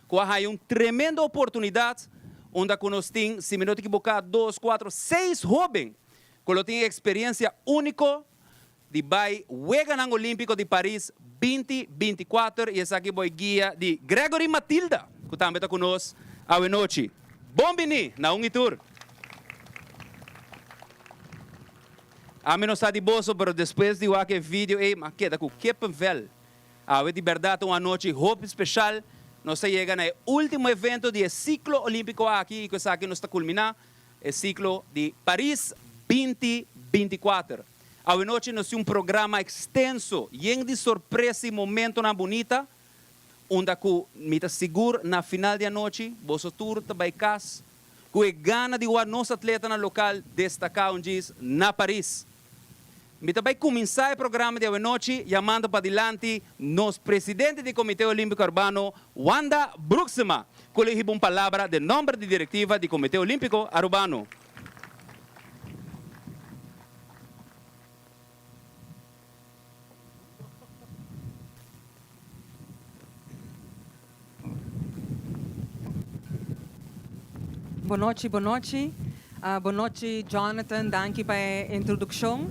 Hay uma tremenda oportunidade onde nós temos, se me não equivocar, 2, 4, 6 jovens que têm experiência única de vai Weganang Olímpico de Paris 2024 e essa aqui foi guia de Gregory Matilda, que também está conosco a noite. Bom bini na Unitur. A mim não está de bolso, mas depois de aquele vídeo, mas que da que panvel. De verdade uma noite hope especial. Nós chegamos no último evento do ciclo olímpico aqui, que aqui nós está culminar, o ciclo de Paris 2024. A noite nós temos programa extenso, cheio de surpresa e momento na bonita, onde me está seguro na final da noite, você tour também casa, que gana de nosso atleta na local destacar na Paris. Me também começar o programa de noite, chamando para adiante nosso presidente do Comitê Olímpico Urbano, Wanda Bruxema, que lhe uma palavra de nome de diretiva do Comitê Olímpico Urbano. Boa noite, boa noite. Boa noite, Jonathan. Danke pela introdução.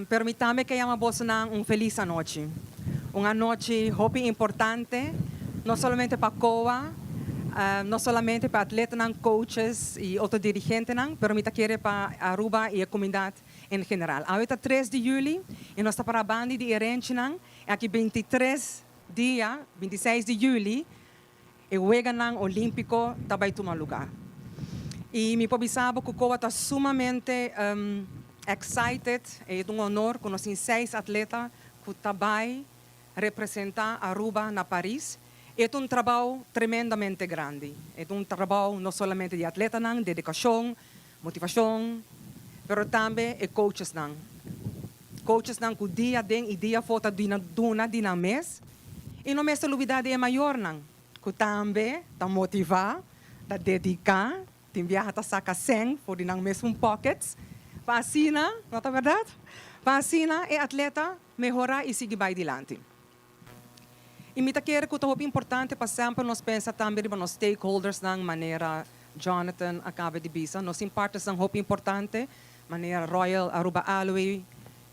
Permita-me que eu possa feliz noite. Uma noite muito importante, não somente para a COA, não somente para atletas, coaches e outros dirigentes, mas também para Aruba e a comunidade em geral. Hoje é 3 de julho e nós estamos para a banda de Erenche, aqui 23 dias, 26 de julho, e o Weganang Olímpico também toma lugar. E me sabe que a COA está sumamente excited, é um honor que nós temos 6 atletas que também representam Aruba na Paris. É um trabalho tremendamente grande. É um trabalho não somente de atletas, dedicação, motivação, mas também de coaches. Coaches que dia den e dia fora duna mês. E não é novidade é maior, que também está motivar, está dedicar, tem viajar a sacar 100 por não mesmo pockets. Para assim, não é verdade? Para assim, é atleta melhorar e seguir para adiante. E me quero que é importante para sempre nós pensar também nos stakeholders de maneira Jonathan acaba de dizer. Nós partes são muito importante, maneira Royal Aruba Alloy,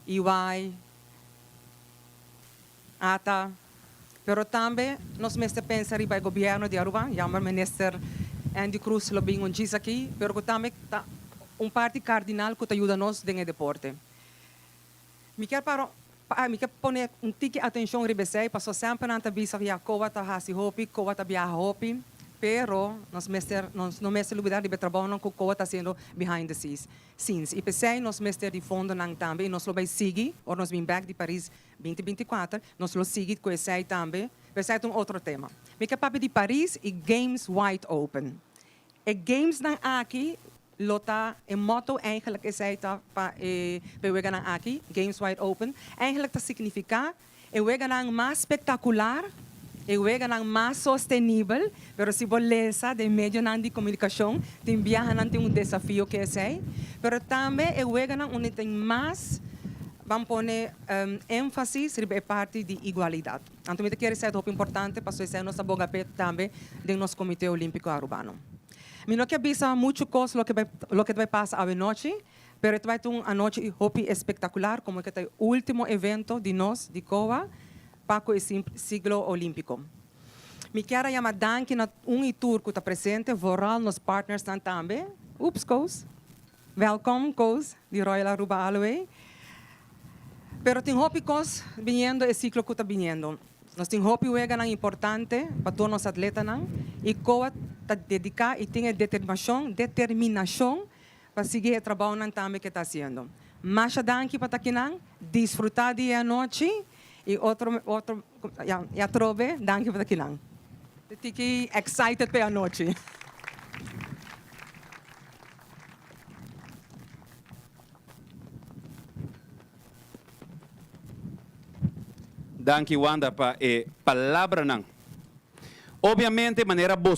EY, ATA. Pero também nós mesmo pensar para o governo de Aruba, chama o ministro Andy Cruz lo bem diz aqui, pero que também parte cardinal que ajuda nós no deporte. Me quero poner tique atenção ribesei, passou sempre na visa via coa ta hasi hopi, coa ta via hopi, pero nós não mestre lugar de trabalho com coa ta sendo behind the scenes. E pensei nós mestre de fundo nang também, nós lo vai seguir, ou nós vim back de Paris 2024, nós lo seguir com esse também, pensei outro tema. Me quero de Paris e Games Wide Open. E Games nang aqui lota en motto eigenlijk is hij para we gaan aqui Games Wide Open eigenlijk dat significa we gaan mais espetacular we gaan mais sustentável pero se beleza de meio de comunicação tem viajan tem desafio que é pero também we gaan tem mais vamos poner ênfase sobre a parte de igualdade. Então, eu quero ser muito importante para ser nossa boa também do nosso Comitê Olímpico Urbano. Eu não quero dizer muita coisa lo que vai passar a noite, mas vai ter uma noite espetacular, como que é o último evento de nós, de COA, para o ciclo olímpico. Me quero chamar danke na tour que está presente, vooral nos partners também. Ups, Koos. Welkom, Koos, de Royal Aruba Alloy. Pero tem coisas vindo o ciclo que está vindo. Nós temos algo importante para todos os atletas e COA está dedicado e tem determinação para seguir o trabalho também que está fazendo. Mas danke para aqui, desfrutar de noite e outro já trove, danke para aqui. Estou excited para a noite. Danke, Wanda, para a palavra. Obviamente, de maneira boa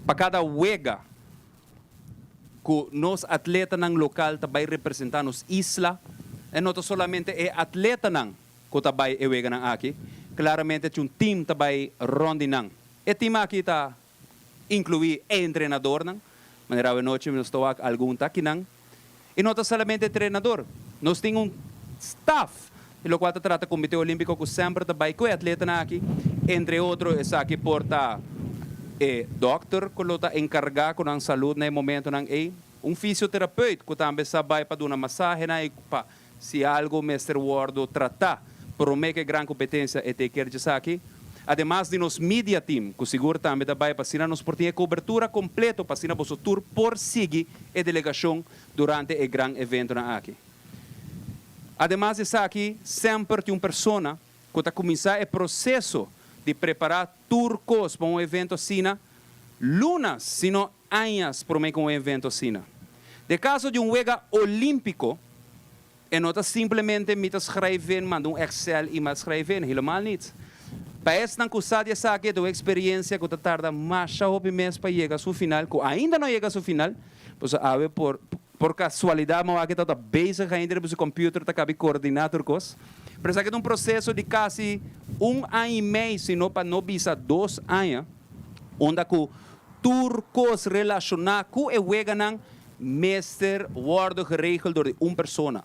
para cada wega que nós atletas local também representar nos isla, e não somente é atleta que também é wega aqui, claramente é um time também rondi. E tema aqui está incluir o treinador, não? Maneira a noite nós estou algum taquinang. E não está somente treinador, nós temos staff, o qual trata o Comitê Olímpico que sempre trabalha com o atleta aqui, entre outros, aqui porta doctor que está encarregado com a saúde no momento fisioterapeuta que também sabe para dar uma massagem para se algo Mr. Ward tratar, promete que grande competência é ter que aqui. Además de nos media team, que seguro também trabalha para assinar nos portinha cobertura completa para assinar o tour por seguir a delegação durante o grande evento aqui. Además de aqui, sempre tem uma pessoa que está começando o processo de preparar turcos para evento assim, lunas, sino anos para um evento assim. De caso de juego olímpico, não está simplesmente me escrever, manda Excel e me escrever, helemaal niet. Para esta coisa de saque da experiência que tarda mais de mês para chegar ao final, que ainda não chega ao final, pois por casualidade, mas aqui está bezig ainda no computador, está cabe coordenador cos. Mas aqui é um processo de quase 1 ano e meio, se não para não bisa 2 anos, onde que turcos relacionados com o weganang meester worden geregeld door uma pessoa.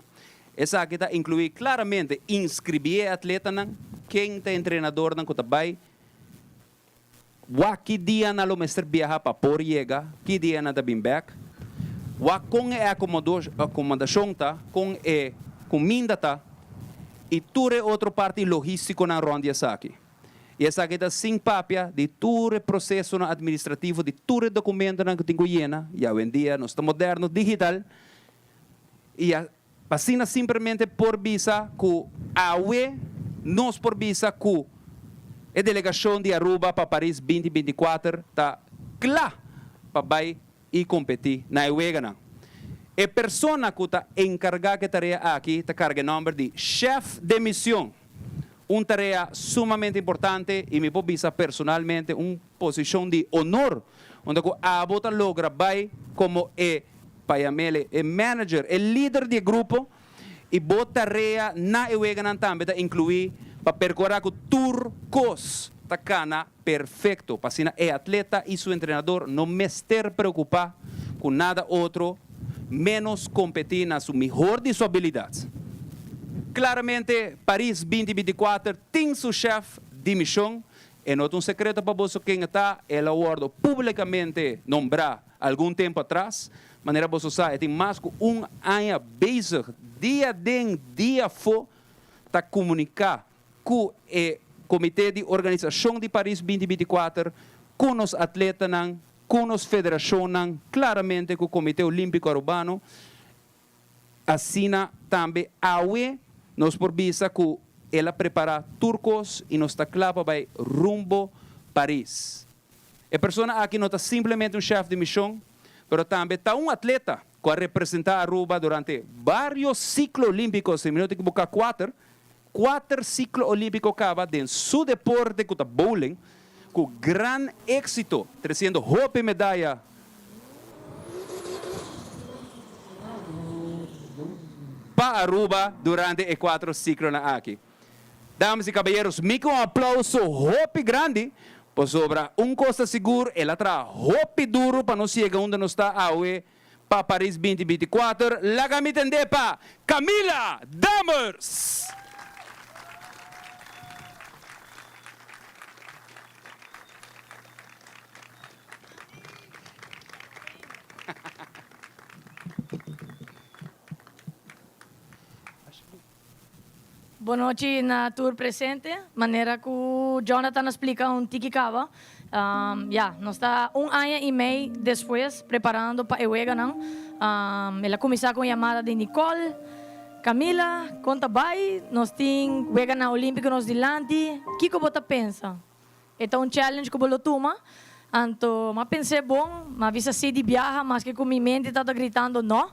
Essa aqui está incluir claramente inscrever atleta quem tem treinador que está bem. Que dia na lo meester viaja para por chega, que dia na da bem back. Com a acomodação tá, com a comida tá, e tudo outra parte logístico na ronda aqui. E essa aqui está sem papia de todo o processo administrativo, de todo o documento que tem llena. E hoje em dia, nós estamos moderno, digital. E assim, simplesmente por visa que a UE, nós por visa que a delegação de Aruba para Paris 2024 está clara para ir competir na UE. A pessoa que está encarregada de tarefa aqui está carga o nome de chefe de missão. Uma tarefa sumamente importante e me pode visar personalmente uma posição de honor, onde a bota logra vai como paiamele, manager, líder de grupo e bota tarefa na eweganan também para incluir para percorrer com turcos tacana perfeito para sina atleta e seu treinador não me estar preocupar com nada outro menos competir na sua melhor de suas habilidades. Claramente, Paris 2024 tem seu chefe de missão. E não é um segredo para você quem está. Ela guardou publicamente nombrar algum tempo atrás. Maneira você sabe, tem mais de 1 ano bezig, dia de dia for, para comunicar com o Comitê de Organização de Paris 2024, com os atletas, com as federações, claramente com o Comitê Olímpico Urbano. Assina também a UE. Nós por visa que ela prepara turcos e nos está claro para rumbo Paris. A pessoa aqui não está simplesmente um chefe de missão, mas também está um atleta que vai representar a Aruba durante vários ciclos olímpicos. Se não tem que buscar 4 ciclos olímpicos acaba dentro do deporte que está bowling, com grande êxito, trazendo roupa e medalha. Para Aruba durante os 4 ciclos aqui. Damas e caballeros, me com um aplauso hope grande, por sobra costa seguro, ela traz hope duro para não chegar onde nós está hoje para Paris 2024. Laga me entender para Camila Damers. Boa noite na tour presente, maneira que o Jonathan explica tiki cava. Nós está 1 ano e meio depois preparando para o Eganang. Ela começou com a chamada de Nicole, Camila, conta bem, nós temos o Eganang Olímpico nos dilante. O que você pensa? É um challenge que você toma. Então, mas pensei bom, mas visa se de viaja, mas que com minha mente está gritando não.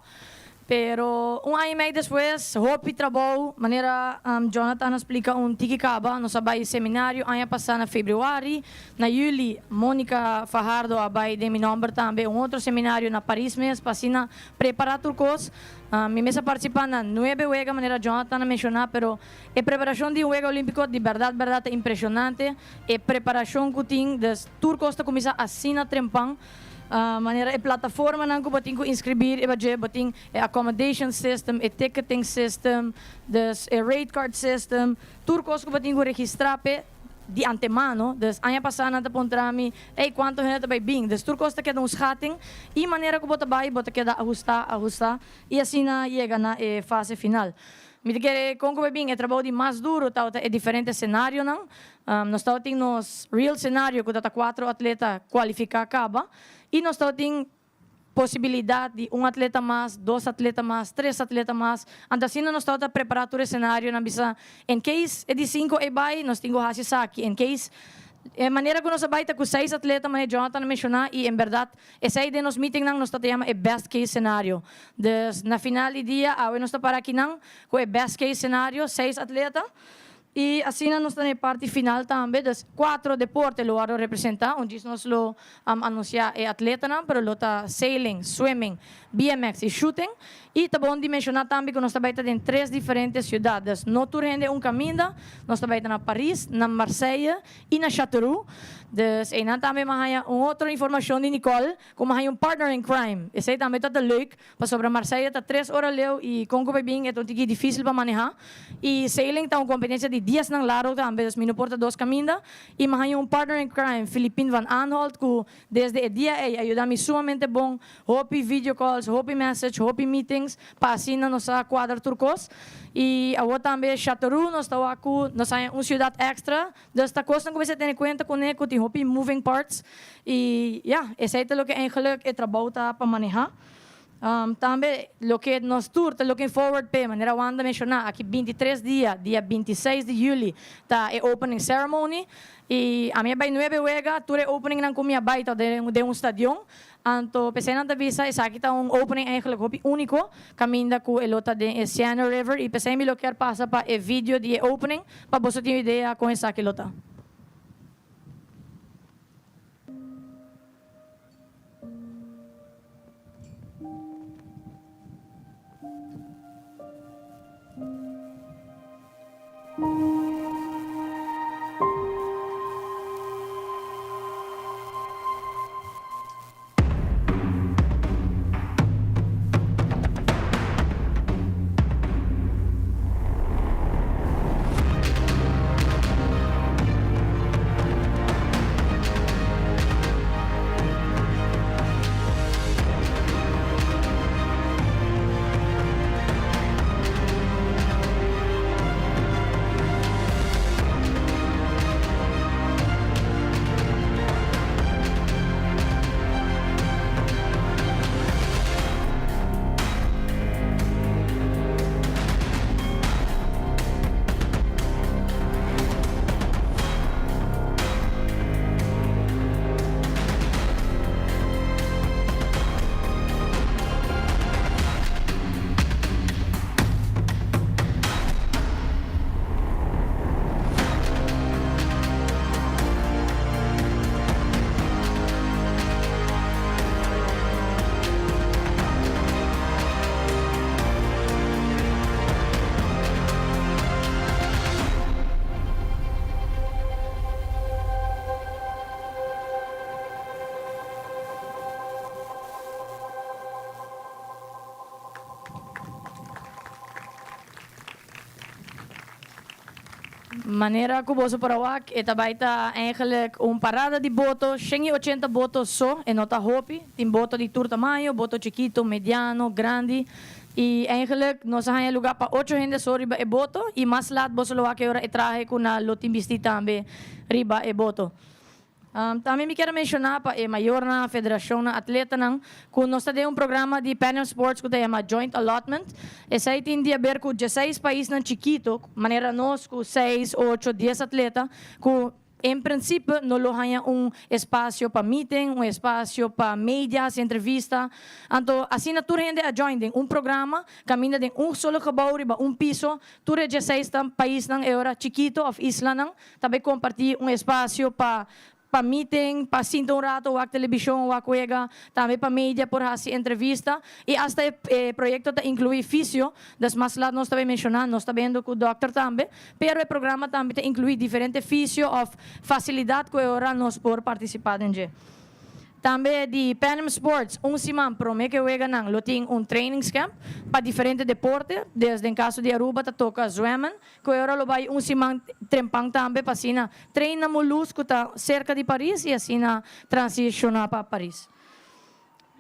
Pero un año y medio después, hopi trabajo, manera Jonathan explica tiki kaba, nos abay seminário, año pasado na February, na Juli, Mônica Fajardo abay de mi nombre também, outro seminário na Paris mesmo, para preparar turcos. Mi mesa participa na 9 juegos, manera Jonathan mencionar, pero a preparação de juego olímpico de verdade é impressionante. A preparação que tem dos turcos está começar assim na trempang. Maneira a plataforma nang ko bating ko inscribir bating accommodation system, a ticketing system, dus a rate card system, turcos ko bating ko registrar de antemano, dus anya pasana ta pontrami, quanto gente vai bing, dus turcos ta queda schatting, e maneira ko bota queda ajustar, e assim na chega na fase final. Me dizer como vai bem, é trabalho de mais duro, tá, é diferente cenário não. Nós estamos nos real cenário que tá 4 atletas qualificar acaba, e nós estamos possibilidade de um atleta mais, 2 atletas mais, 3 atletas mais. Então assim nós estamos preparando o cenário, na bisa, em case é de 5 e vai, nós temos hasi saki, em case a maneira que nós trabalhamos com 6 atletas, mas Jonathan mencionou, e em verdade, essa ideia nos meeting nós temos o best case cenário. Na final do dia, nós estamos para aqui com o best case cenário, 6 atletas. E assim nós estamos na parte final também, das 4 deportes lo vamos representar, onde nós lo anunciar é atleta não, pero lo tá sailing, swimming, BMX e shooting. E tá bom de mencionar também que nós trabalhamos em 3 diferentes cidades. Nós turrende caminho, nós trabalhamos na Paris, na Marseille e na Châteauroux. Dus en dan também mahaya outra informação de Nicole, como mahaya partner in crime. Esse aí também tá leuk, para sobre Marseille tá 3 horas leu e com que bem é tão difícil para manejar. E sailing tá uma competência de dias nang laro também, dus minuto porta 2 caminda. E mahaya partner in crime, Philippine Van Aanholt, que desde o dia ajuda-me sumamente bom, hopi video calls, hopi message, hopi meetings, para assim nós quadrar turcos. E a outra também Châteauroux, nós estamos aqui, nós temos uma cidade extra, dus tá coisa não comecei a ter em conta com ele, tem hopi moving parts. E esse é o que eigenlijk é trabalho para manejar. Também o que nós tour, tá looking forward para, maneira Wanda mencionar, aqui 23 dias, dia 26 de julho, tá a opening ceremony. E a minha vai 9 juega, tour é opening ng kumia vai tá de stadion. Anto pesenan ta visa isa kita opening eigenlijk hopi único caminda ku elota de Siena River e pesei mi lo quer passa pa e video de opening pa você ter ideia com essa kilota. Maneira que você para wak, etabaita eigenlijk parada de boto, 180 botos só, e nota hopi, tem boto de tur tamanho, boto chiquito, mediano, grande, e eigenlijk nós temos lugar para 8 gente só riba e boto, e mais lado você lo wak ora e traje com na lotim bisti também riba e boto. Também me quero mencionar para a maior na federação na atleta nang que nós temos programa de panel sports que se chama Joint Allotment. Esse aí tem a ver com 16 países na chiquito, maneira nós com 6, 8, 10 atletas, que en principio no lo haya un espacio para meeting, un espacio para medias, entrevista. Então, assim na tour gente a join un programa, camina de un solo gebouw, riba un piso, tour já seis país nang eura chiquito of isla nang, também compartir un espacio para meeting, para sinto un rato, wak televisión, wak juega, también para media, por así entrevista. Y hasta el proyecto te incluye fisio, das más lados no estaba mencionando, no está viendo con doctor también, pero el programa también te incluye diferentes fisio of facilidad que ahora nos por participar en je. Também de Panem Sports, semana promete que juega nang, lo tem training camp para diferentes deportes, desde en caso de Aruba te toca zwemmen, que ahora lo vai semana trempang também para assim treina molusco tá cerca de Paris e assim transicionar para Paris.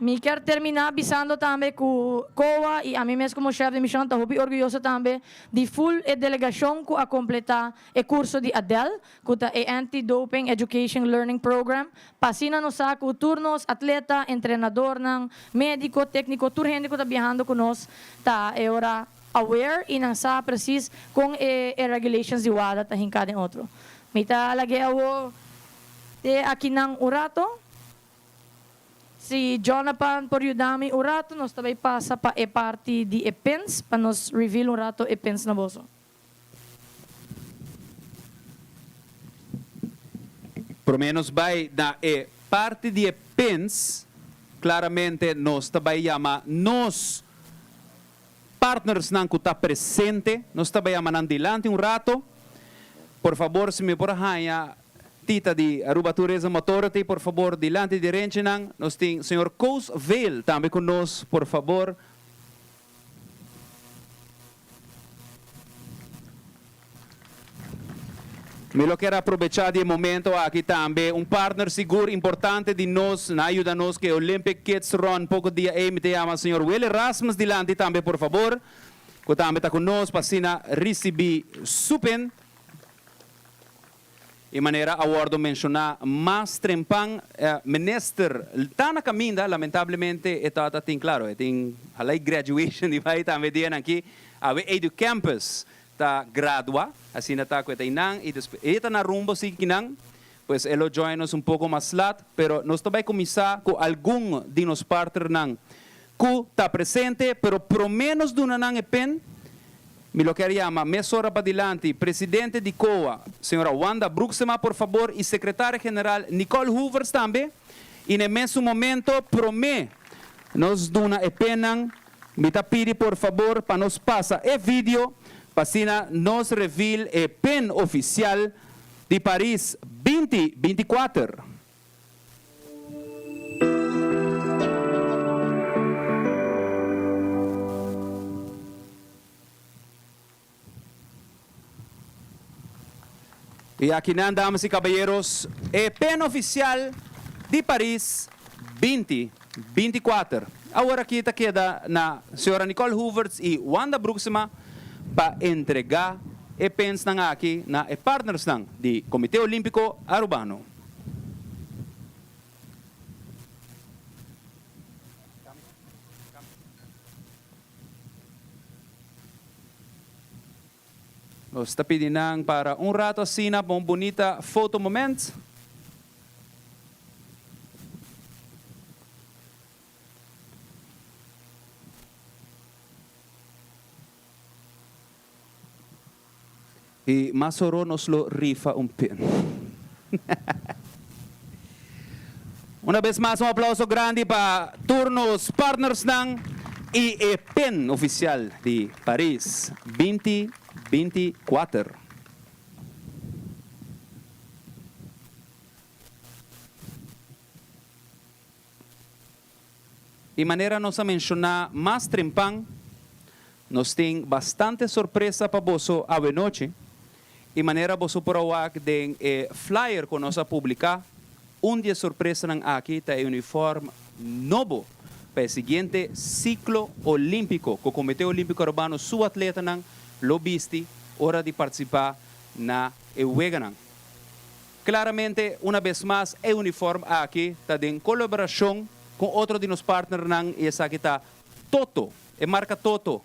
Me quero terminar avisando também que o COA e a mim mesmo como chefe de missão estou muito orgulhoso também de full delegação que a completar o curso de ADEL, que é Anti-Doping Education Learning Program. Passina nos saco turnos, atleta, treinador, médico, técnico, tur gente que está viajando conosco, está agora aware e não sabe preciso com regulations de WADA, está em cada outro. Me está lagi aqui nang urato. Si Jonathan por Udami un rato, nos também passa para a parte de EPENS, para nos reveal un rato EPENS na bolsa. Por menos vai na parte de EPENS, claramente nós também chama nos partners nang kuta presente, nós também chama nang dilante un rato. Por favor, se me por haya Tita de Aruba Tourism Authority, por favor, dilante de Renchinan. Nós temos o senhor Coase Vale também conosco, por favor. Me lo quero aproveitar de momento aqui também, partner seguro importante de nós, na ajuda nos que Olympic Kids Run, pouco dia me chama o senhor Willy Rasmus dilante também, por favor. Que também está conosco, para receber supen. E maneira awardo mencionar mais trempang minister está na caminho, lamentavelmente está tem claro tem a graduation e vai também dia aqui a Edu Campus está gradua assim está com inang e está na rumbo sim kinang pues elo join nos pouco mais lat pero nós também começar com algum de nos partner nang ku está presente pero pro menos do nang pen. Me lo quero chamar, mesora para dilante, presidente de COA, senhora Wanda Bruxema, por favor, e secretária-geral Nicole Hoovers também. E no mesmo momento, promete, nos duna e penang, me pedi, por favor, para nos passar e vídeo, para nos reveal e pen oficial de Paris 2024. E aqui, damas e caballeros, é pen oficial de Paris 2024. Agora aqui queda na senhora Nicole Hoovers e Wanda Bruxema para entregar e pens nang aqui na partners nang de Comitê Olímpico Arubano. Nós está pedindo para rato assim, um bonita foto moment. E Masoro nos lo rifa pen. Una vez más, un aplauso grande para turnos partners ng pen oficial de Paris 2024. E maneira nos a mencionar mais trempang, nos tem bastante surpresa para você a noite. E maneira você provar de flyer que nós a publicar, dia surpresa ng aqui tá uniforme novo para o seguinte ciclo olímpico que o Comitê Olímpico Urbano sua atleta ng lobbyiste hora de participar na Eweganang. Claramente, uma vez mais, o uniforme aqui está em colaboração com outro de nos partners ng essa aqui está Toto, marca Toto,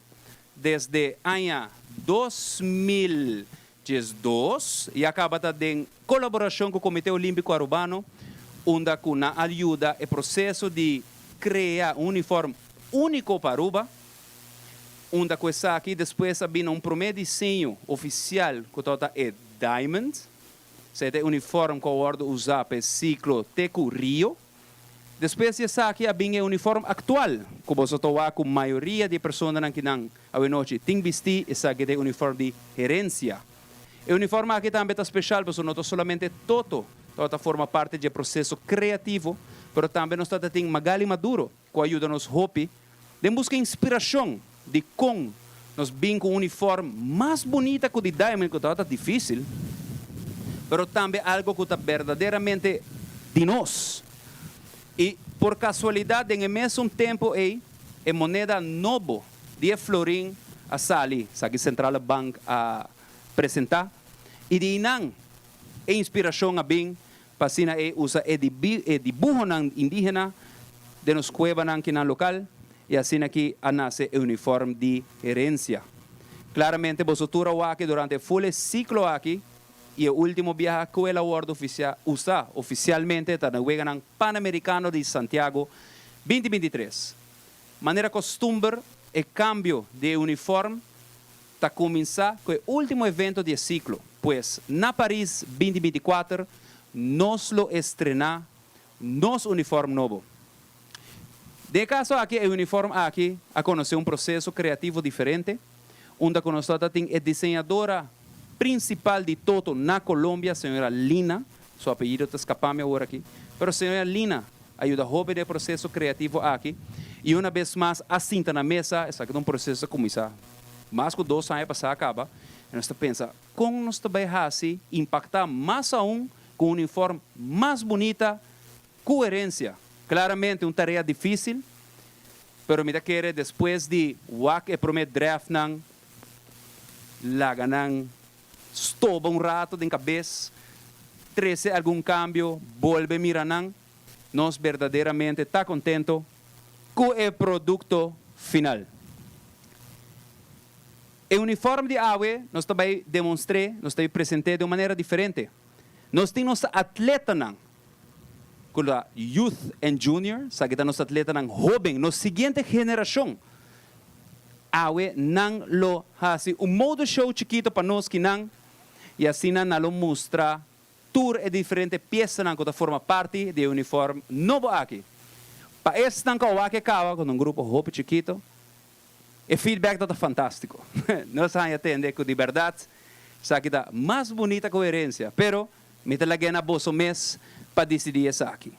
desde ano 2000 dia 2, e acaba em colaboração com o Comitê Olímpico Arubano, onde com a ajuda e processo de criar um uniforme único para Aruba, onde com essa aqui depois havia um primeiro desenho oficial que toda é Diamond, esse uniforme que eu vou usar para o ciclo Tecu Rio. Depois essa aqui havia um uniforme atual, que você está com a maioria de pessoas que não a noite tem vestir, essa aqui é o uniforme de gerência. O uniforme aqui também está especial, porque não somente todo forma parte do processo criativo, mas também nós temos Magali Maduro, que ajuda nos hopi, de buscar inspiração de como nós vimos com um uniforme mais bonito que o de Diamond, que está difícil, mas também algo que está verdadeiramente de nós. E por casualidade, em mesmo tempo, a moneda nova de florim a sali, sa Central Bank a apresentar, e de inang a inspiração a bem, pasina usa dibujo ng indígena de nos cueva ng kinang local, e assim aqui a nasce o uniforme de herência. Claramente, vosotros aqui durante o full ciclo aqui, e o último viaje que el award usa oficialmente está na Wega ng Panamericano de Santiago 2023. Maneira costumbre, o cambio de uniforme está começar com o último evento de ciclo, pois na Paris 2024 nós lo estrenar nos uniforme novo. De caso aqui, o uniforme aqui a conhecer um processo criativo diferente, onde conosco tem a desenhadora principal de todo na Colômbia, a senhora Lina, seu apelido está escapando agora aqui, mas a senhora Lina ajuda a jovem no processo criativo aqui, e uma vez mais, assim na mesa, esse aqui é um processo que começa, mais que 2 anos para acaba, e nós pensamos, como nós também assim, impactar mais aún com um uniforme mais bonita, coerência. Claramente, uma tarefa difícil, mas me quer depois de WAC e promet draft nang laganang estoba um rato de cabeça, 13 algum cambio, volve miranang, nós verdadeiramente está contento com o produto final. O uniforme de AWE nós também demonstrei, nós também apresentei de uma maneira diferente. Nós temos atleta nang, com a youth and junior, sabe que nós atleta nang jovem, na seguinte geração. AWE nang lo hasi um modo show chiquito para nós que nang, e assim nang lo mostra tour e diferente peças nang que forma parte do uniforme novo aqui. Para esse nang kawake kawa com um grupo hope chiquito, o feedback está fantástico. Nós vamos atender que de verdade, sabe que dá mais bonita coerência, pero me talagay na bolso mês para decidir isso aqui.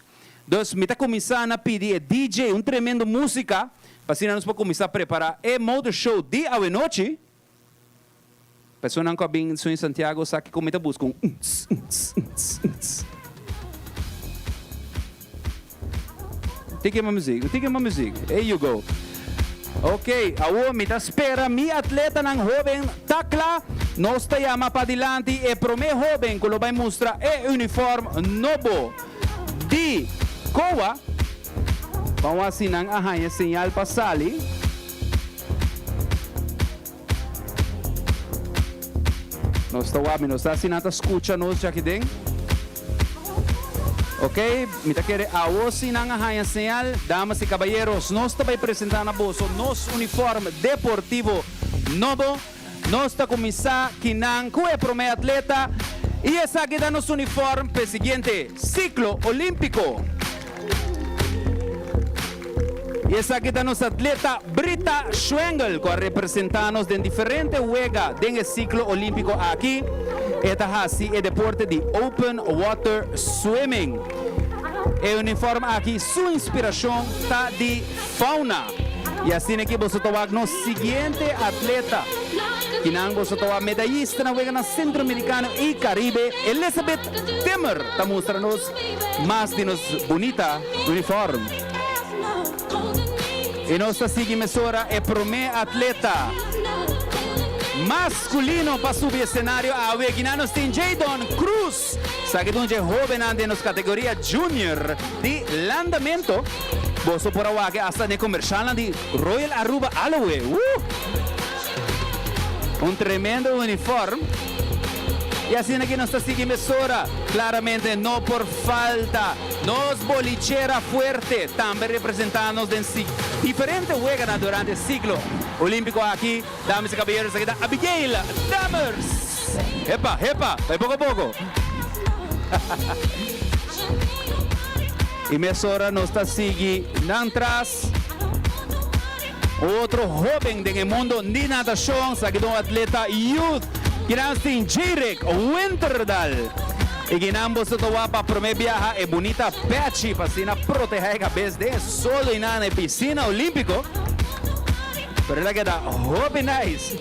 Então, me está começando a pedir DJ, tremendo música, para assim nós podemos começar a preparar o modo show de a noite. Pessoas que vêm em Santiago, sabe que começa a buscar Take uma música, here you go. Ok, awo, me espera, mi atleta ng jovem, takla, nos te llama para adelante, e prome jovem, que lo vai mostrar o uniforme novo de COA. Vamos assinar a rainha señal para sali. Nós estamos assinando, escucha nos aqui dentro. Ok, me quer assinar a rainha señal, damas e caballeros, nós estamos apresentando a vos nosso uniforme deportivo novo. Nós estamos começando com o primeiro atleta, e essa aqui é nosso uniforme para o seguinte ciclo olímpico. E essa aqui é nossa atleta Brita Schwengel, que representa-nos em diferentes juegos do ciclo olímpico aqui. Esta é o deporte de Open Water Swimming. O uniforme aqui, sua inspiração está de fauna. E assim aqui você está no seguinte atleta, que não você está medalhista na juega Centro-Americano e Caribe, Elizabeth Temer, está mostrando-nos mais de nos bonita uniforme. E nossa seguinte é o primeiro atleta masculino para subir cenário a Weguinanos tem Jadon Cruz, sabe que é jovem ande nas categorias junior de landamento. Você por aqui hasta no comercial de Royal Aruba Alloway. Tremendo uniforme. Y así aquí nos está siguiendo emisora. Claramente no por falta. Nos bolichera fuerte. También representándonos de diferentes juegos durante el ciclo olímpico aquí. Damas y caballeros, aquí está Abigail Dammers. Epa, vai poco a poco. Y emisora nos está siguiendo atrás. Otro joven en el mundo de natación, aquí un atleta youth. Kinastin Jirek Winterdal. Y que ambos se para primer viaje es bonita pechi para proteger la cabeza de solo en la piscina olímpico. Pero la queda hobby nice.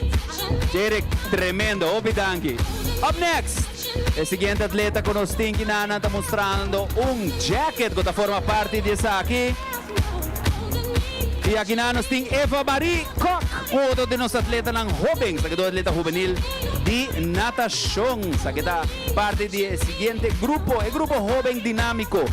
Jirek tremendo, hobby danky. Up next, el siguiente atleta con los Tinky Nana está mostrando un jacket que forma parte de esa aquí. Y aquí nos tem Eva Marie Koch, otro de los atletas jóvenes, que es atleta juvenil de natación, que está parte del siguiente grupo, el grupo joven dinámico,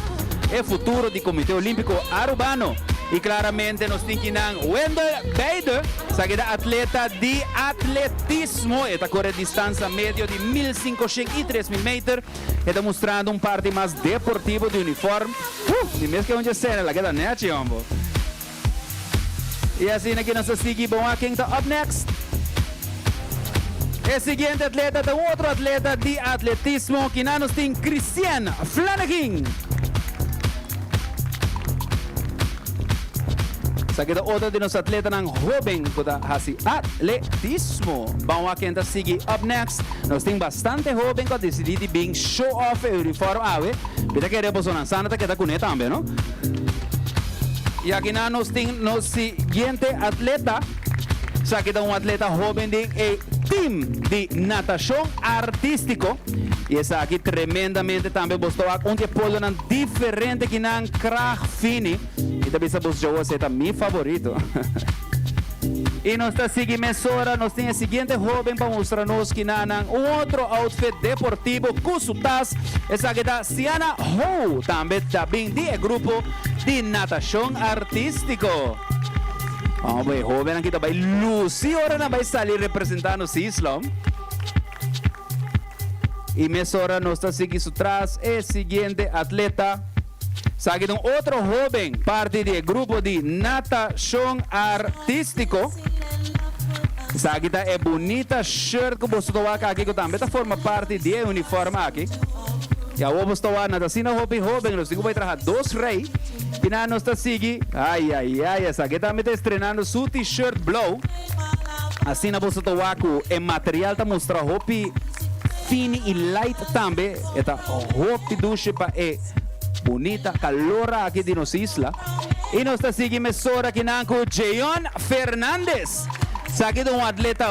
el futuro del Comité Olímpico Arubano. Y claramente nos tem Wendell Bader, que es atleta de atletismo, está corre distancia medio de 1.500 y 3.000 metros, está mostrando un parte más deportivo de uniforme. Y mesmo que onde cena, la queda net, hombre. Y así aquí nos sigue, vamos a quien está up next. El siguiente atleta es otro atleta de atletismo, que nos tiene Christian Flanagan. Saqueda otro de los atletas jóvenes que hace atletismo. Vamos a quien está sigue up next. Nos tiene bastante joven que decidido bien show off el uniforme. Pero que queremos una sana que está con él también, ¿no? Y aquí nos tiene siguiente atleta, que es un atleta joven de team de natación artístico. Y es aquí tremendamente también un deporte diferente que es Krach Fini. Y también yo es mi favorito. Y nos está siguiendo emisora, nos tiene el siguiente joven para mostrarnos que un otro outfit deportivo, Kusutas, esa que está Siana Ho, también del grupo de natación artístico. Hombre, joven aquí está, Lucy ahora va a salir representando Islam. Y emisora nos está siguiendo atrás, el siguiente atleta. Sabe un otro joven, parte del grupo de natación artístico. Sabe que es bonita shirt que você está aqui, que também forma parte do uniforme aqui. E a vamos estar na cena joven, nós vai trazer dois reis. E na nós está seguindo, essa aqui também está estrenando seu t-shirt blue. Assim na você está com o material está mostrando roupa fine e light também. Esta roupa duche para bonita calora aqui de nossa isla. E nós está seguindo mesora aqui na com Jeon Fernandes. Sabe de um atleta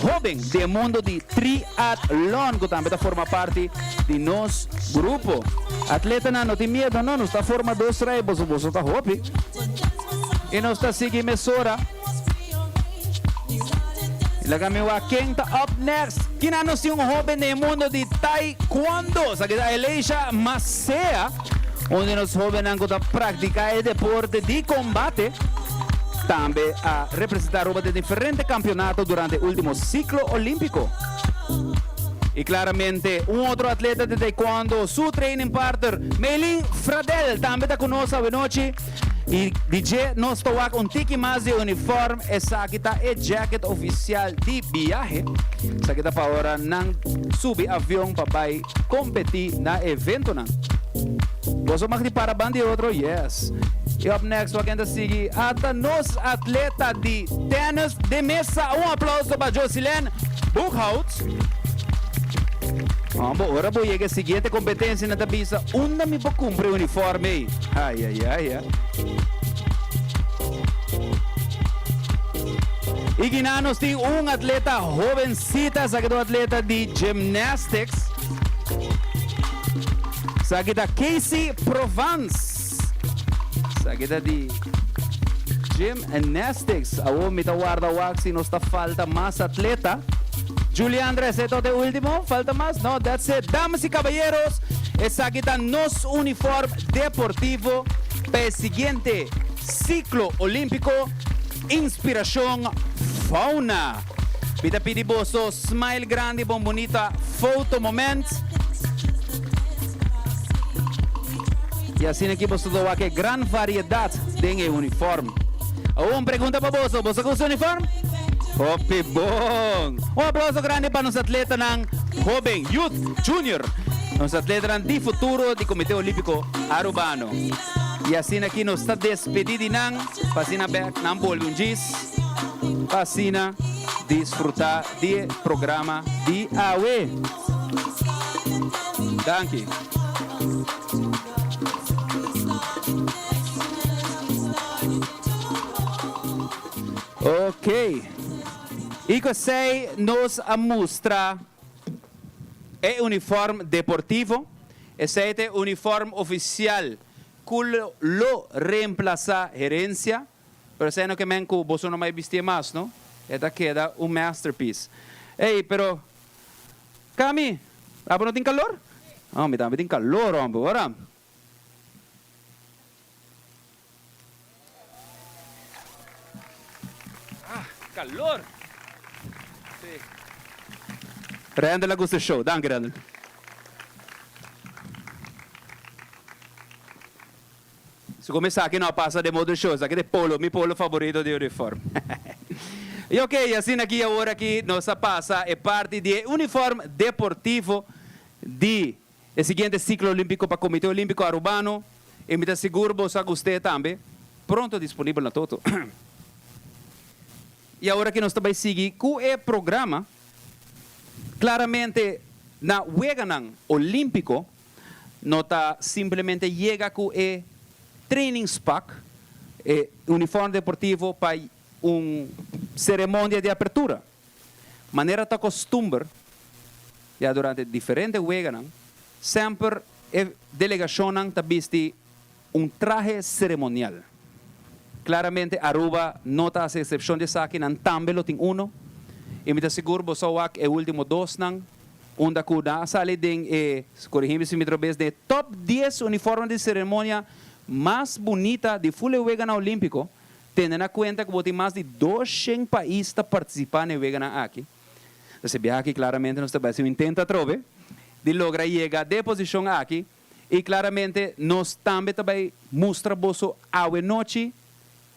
jovem do mundo de triatlon, que também forma parte de nosso grupo. Atleta não tem medo, não está formando dois reis, você está hopi. E nós está seguindo mesora. E caminho a quem está up next. Que não é jovem do mundo de taekwondo, sabe da Elisha Macea, onde nós jovens não praticam o deporte de combate. Também a representar de diferentes campeonatos durante o último ciclo olímpico. E claramente, outro atleta de taekwondo, seu training partner, Melin Fradel, também está conosco hoje noite. E DJ nós está com um tique mais de uniforme, essa aqui está é jacket oficial de viagem. Essa aqui está para agora não subir avião para competir na evento. Você mag para band e outro, yes. E up next, we gaan seguir até nos atleta de tênis de mesa. Aplauso para Jocelyn Buchhout. Agora vou chegar a seguinte competência na tabisa. Onde me vou cumprir o uniforme? Ai. E que nós tem atleta jovencita, essa que é atleta de gymnastics. Essa que é Casey Provence. Essa que é de gymnastics. Awo mita guarda waxi, nos está falta mais atleta. Julia Andrés, ¿esto es último? ¿Falta más? No, that's it. Damas y caballeros, esa aquí está nuestro uniforme deportivo para el siguiente ciclo olímpico, Inspiración Fauna. Pita pidi boso, smile grande, bom bonita, photo moment. E assim aqui você dá uma grande variedade de uniforme. Uma pergunta para você, você com o seu uniforme? Hopi bom! Um aplauso grande para os atletas ng Jovem Youth Junior. Os atletas de futuro do Comitê Olímpico Arubano. E assim aqui nos está despedido ng pasina back ng Bolivia Gis. Pasina disfrutar do programa de AWE. Danke. Ok. E que sei nos mostra o uniforme deportivo, esse é o uniforme oficial que lo reemplaza gerencia, pero sei no que men que você não vai vestir mais, não? Esta queda um masterpiece. Ei, pero Cami, não tem calor? Ah, me tem calor, homem, ora. Calor. Sí. Randall le gusta el show. Danke, Randall. Se começar aqui não passa de modo show, aqui de polo, meu polo favorito de uniforme. E ok, assim aqui agora que nós passa é parte de uniforme deportivo de o seguinte ciclo olímpico para o Comitê Olímpico Arubano. E me seguro você gostei também. Pronto disponível na Toto. E agora que nós também seguimos com o programa, claramente, na Weganang Olímpico, não está simplesmente chega com o training pack, uniforme deportivo para cerimônia de apertura. Maneira está costumbre, já durante diferentes Weganang, sempre a delegação está viste traje cerimonial. Claramente, Aruba não está a exceção de aqui, não também lo tem uno. E me seguro que o último dos não, onde a sala de, corrigimos se me trobes, de top 10 uniformes de cerimônia mais bonita de full Wegan Olímpico, tendo em conta que tem mais de 200 países participando em Wegan aqui. Então, aqui claramente nós também intenta trobe de lograr chegar de posição aqui e claramente nós também mostramos a noite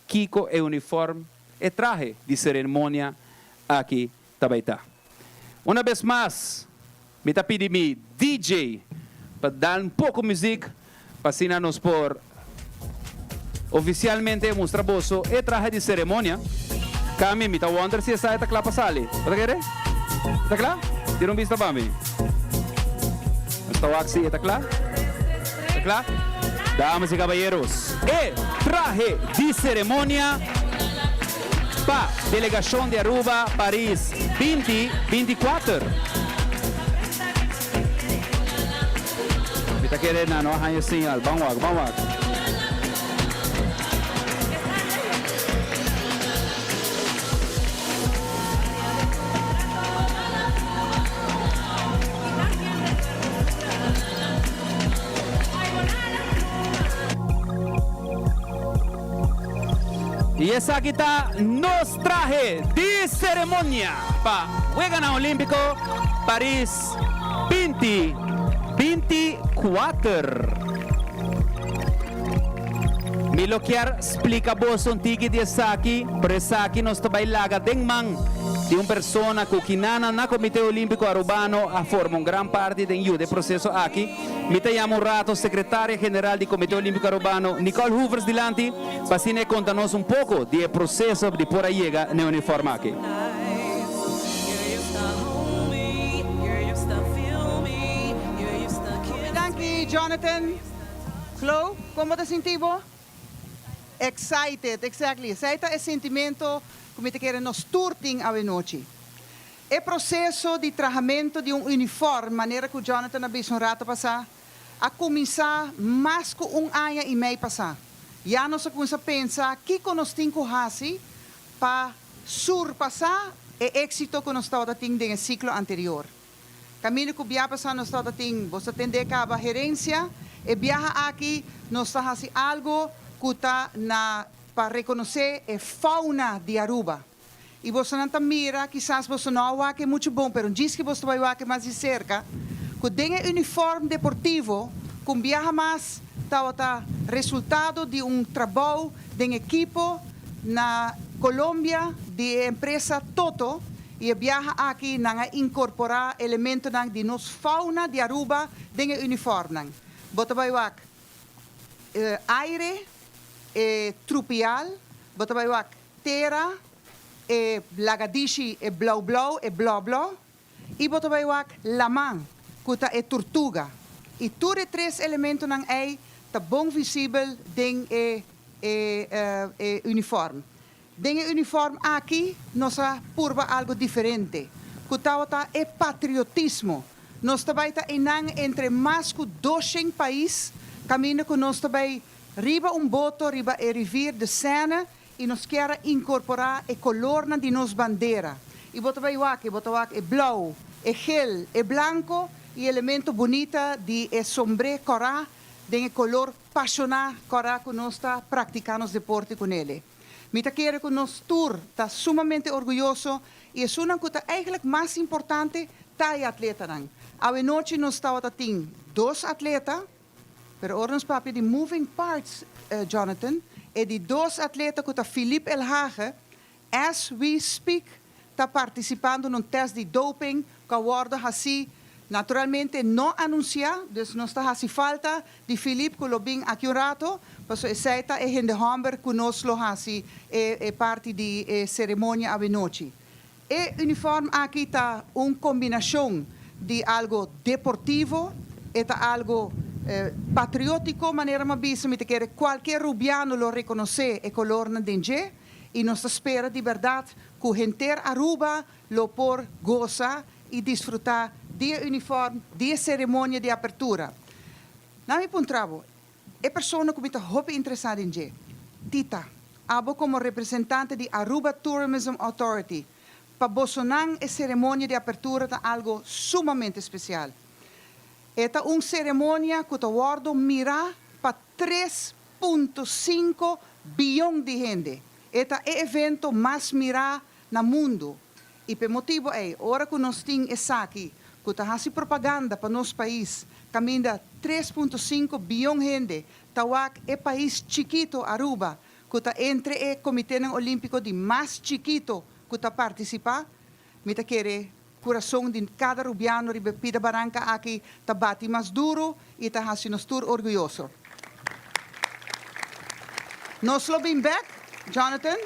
Kiko é uniforme e traje de cerimônia aqui também está. Uma vez mais, me está pedindo me DJ para dar pouco de música para ensinar-nos por oficialmente mostrar boso e traje de cerimônia. Kami, me está wonder se essa está clara para sair. Está claro? Está claro? Tiram vista para mim. Está aqui, está claro? Está claro? Damas y caballeros, el traje de ceremonia para delegación de Aruba, París 2024. Kita querendo não hanya sinal, vamos. Y esa aquí está nos traje de ceremonia para Wegan Olímpico París 2024. Me lo quiero explicar vos un tiki de Saki, pero Saki nos está bailando de man de una persona que na Comitê Olímpico Arubano a forma gran parte del proceso aquí. Me te llamo un rato secretaria general del Comitê Olímpico Arubano, Nicole Hoovers Dilanti, para contarnos un poco del proceso de por ahí llega en el uniforme aquí. Danke, Jonathan. Chloe, ¿cómo te sentimos? Excited, exactly. Esse é o sentimento que te querem nos turting a noite. O processo de tratamento de uniforme, maneira que o Jonathan abriu rato passar, a começar mais que ano e meio passar. Já nós começamos a pensar que nós temos que fazer para surpassar o êxito que nós estávamos tendo no ciclo anterior. Caminho que o passar nós estávamos tendo, você tem que a gerência, e viaja aqui, nós estamos fazendo algo que está para reconhecer a fauna de Aruba. e você não mira, quizás você não é muito bom, mas diz que você vai mais de cerca, que tem uniforme deportivo, com viaja mais, tá resultado de trabalho de equipo na Colômbia, de empresa Toto, e viaja aqui para incorporar elementos de nossa fauna de Aruba em uniforme. Você vai aire, trupial, você vai terra, lagadishi, blau, e você vai lamang, que é tortuga. E todos três elementos não tá bom visível em uniforme. Em uniforme aqui, nós purba algo diferente. Que é patriotismo. Nós também entre mais de 200 países, caminho que nós também riba boto, riba rivier de Sena, e nós queremos incorporar o color de nossa bandeira. E você vai é blau, é gel, é branco, e elemento bonito de sombre corá, de color passional corá que nós está praticando deporte com ele. Mita quero que nosso tour está sumamente orgulhoso e é uma coisa eigenlijk mais importante tá atleta não. A noite nós estava tem 2 atletas, pero ordens papi de moving parts, Jonathan, e de 2 atletas que tá Filipe El Hage, as we speak, está participando num teste de doping que aborda assim. Naturalmente não anunciar, dus não está assim falta de Filipe que lo bem aqui rato, mas essa é em de Hamburg que nós lo assim é parte de cerimônia à noite. E uniforme aqui está uma combinação de algo deportivo, está algo patriótico, maneira mais me que qualquer rubiano lo reconhece e color na dengue, e nós espera de verdade que o gente Aruba lo por gozar e desfrutar de uniforme, de cerimônia de apertura. Na minha pontravo, é pessoa que me está muito interessada em je. Tita, abo como representante de Aruba Tourism Authority, para Bolsonaro a cerimônia de apertura é algo sumamente especial. É uma cerimônia que o guardo mira para 3,5 bilhões de gente. É o evento mais mirado no mundo. E por motivo é, hora que nós temos essa aqui, que está fazendo propaganda para nosso país, caminha 3,5 bilhões de gente, Tawak é país chiquito, Aruba, que está entre o Comitê Olímpico de mais chiquito que está participando, me está querer coração de cada rubiano de Pida Barranca aqui, está bate mais duro e está fazendo nos orgulhoso. Nós lo bem back, Jonathan,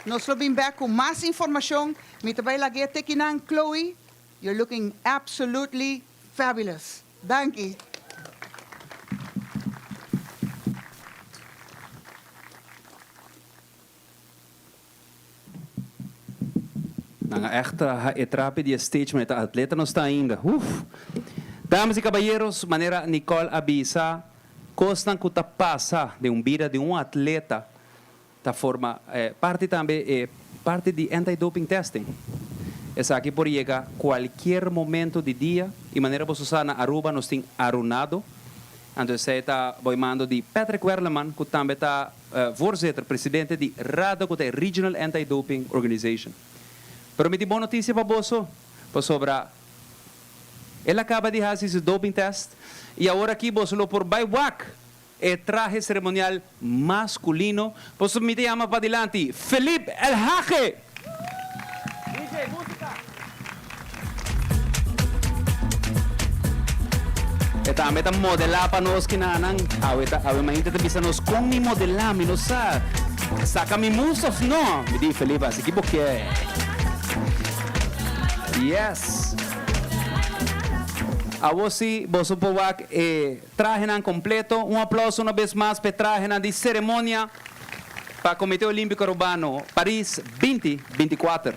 nós lo bem back com mais informação, me está vai lagi tekinan Chloe. You're looking absolutely fabulous. Thank you. Nanga echte etrape de stage, mas a atleta não está ainda. Damas e caballeros, maneira Nicole avisa, costan que ta passa de vida de atleta, ta forma parte também parte de anti-doping testing. Essa aqui por chegar qualquer momento de dia e maneira você usar na Aruba nós tem arunado. Então você está boimando de Patrick Werleman, que também está voorzitter, presidente de RADO, que é Regional Anti-Doping Organization. Pero me di boa notícia para você, sobre ele acaba de fazer esse doping test e agora aqui você lo por baiwak é traje cerimonial masculino. Você me chama para adelante, Filipe El Hage. Eta meta modelar para nós que nanang. Aweta imagina te bisa nos com mi modelar, mi não sa. Saca mi musclos não. Me di Felipe, assim que porque. Yes. A você povak traje nan completo. Um aplauso uma vez mais para traje nan de cerimônia para o Comitê Olímpico Urbano Paris 2024.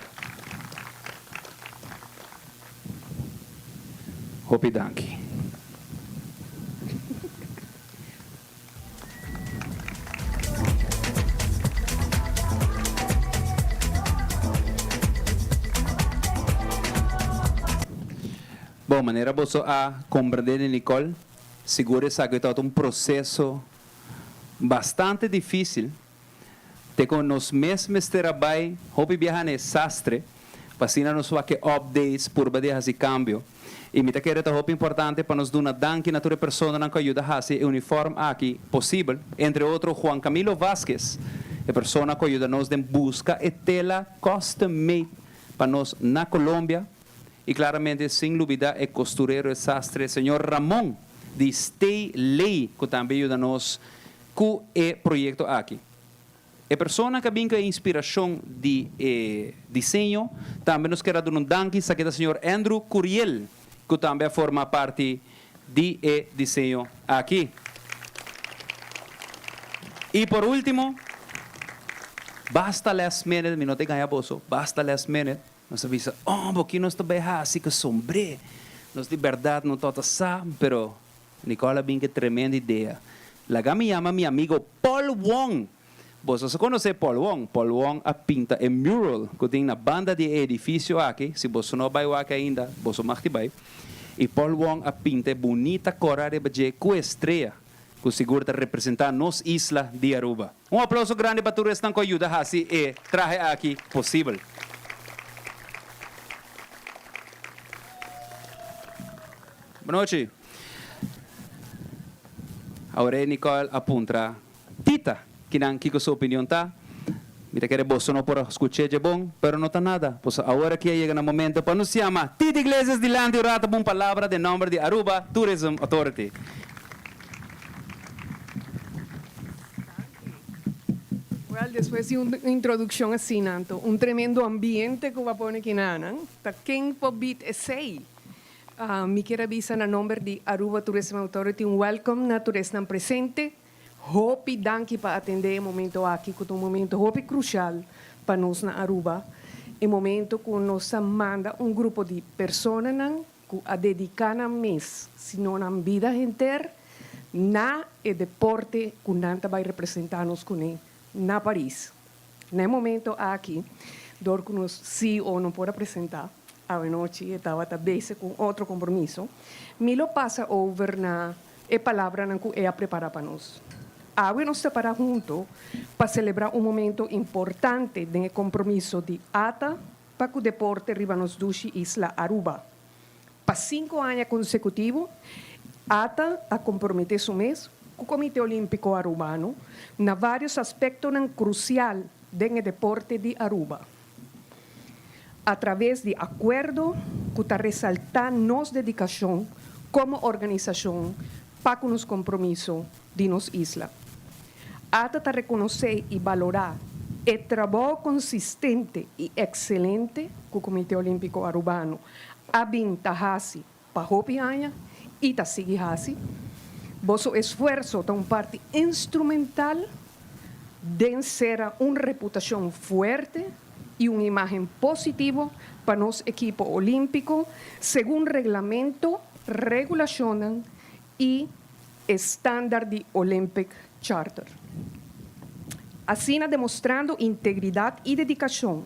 Hopi danki. Bom, maneira você a compreender, Nicole, seguro que é um processo bastante difícil. Te con nos mesmos trabalho, hopi viajar en sastre, pasina nos que updates por badia hasi cambio. E me quer é hopi importante para nos dar uma danke na toda pessoa que ajuda a fazer uniforme aqui possível, entre outros Juan Camilo Vázquez, a pessoa que ajuda nos em busca e tela custom made para nós na Colômbia. E claramente, sem dúvida, é costureiro e sastre, senhor Ramon, de Stay Lay, que também ajuda nos com o projeto aqui. A pessoa que vem com a inspiração de desenho, também nos quer dar um danke ao senhor Andrew Curiel, que também forma parte de desenho aqui. E por último, basta last minute, me não te ganha bolso, basta last minute, nos avisa, porque nós também assim que sombre, nós de verdade não toda sabe, pero Nicola vem que tremenda ideia. Lá me chama meu amigo Paul Wong. Você conhece Paul Wong? Paul Wong a pinta em mural que tem na banda de edifício aqui. Se você não vai aqui ainda, você mais vai. E Paul Wong a pinta bonita cora de baje com estrela, que seguro está representando nos isla de Aruba. Um aplauso grande para todos que ajudam a assim e traje aqui possível. Boa noite. Agora Nicole apunta. Tita. Que sua opinião tá? Me quer você não por escutar de bom, pero não tá nada. Pois agora que chega no momento para nos chamar Tita Iglesias de Lande e rata uma palavra de nome de Aruba Tourism Authority. Well, después de una introducción así, Nanto, un tremendo ambiente que va a poner aquí, Nanan, ta quem pobit esei. Me quiero avisar a nombre de Aruba Tourism Authority, un welcome na turismo presente. Hopi danke para atender o momento aqui, que é um momento hopi crucial para nós na Aruba. É momento que nós manda um grupo de pessoas que a dedicar a mês, se não na vida inteira, na e deporte que nanta vai representar-nos com na Paris. No momento aqui, dor que nós sim ou não pode apresentar, a noite estava também com outro compromisso, me lo passa over na e palavra que é a preparar para nós. Agora nós estamos juntos para celebrar um momento importante do compromisso de ATA para que o deporte arriba nos duche Isla Aruba. Para 5 anos consecutivos, ATA a comprometer seu mês com o Comitê Olímpico Arubano na vários aspectos cruciais do deporte de Aruba. Através de acordo que está ressaltando nossa dedicação como organização para com os compromissos de nossa isla. ATA está reconhecer e valorar o trabalho consistente e excelente que o Comitê Olímpico Arubano está fazendo para Hopi Aña e está seguindo. Vosso esforço é uma parte instrumental de ser uma reputação forte e uma imagem positiva para nosso equipo olímpico, segundo regulamento, regulação e estándar de Olympic Charter. Assim, demonstrando integridade e dedicação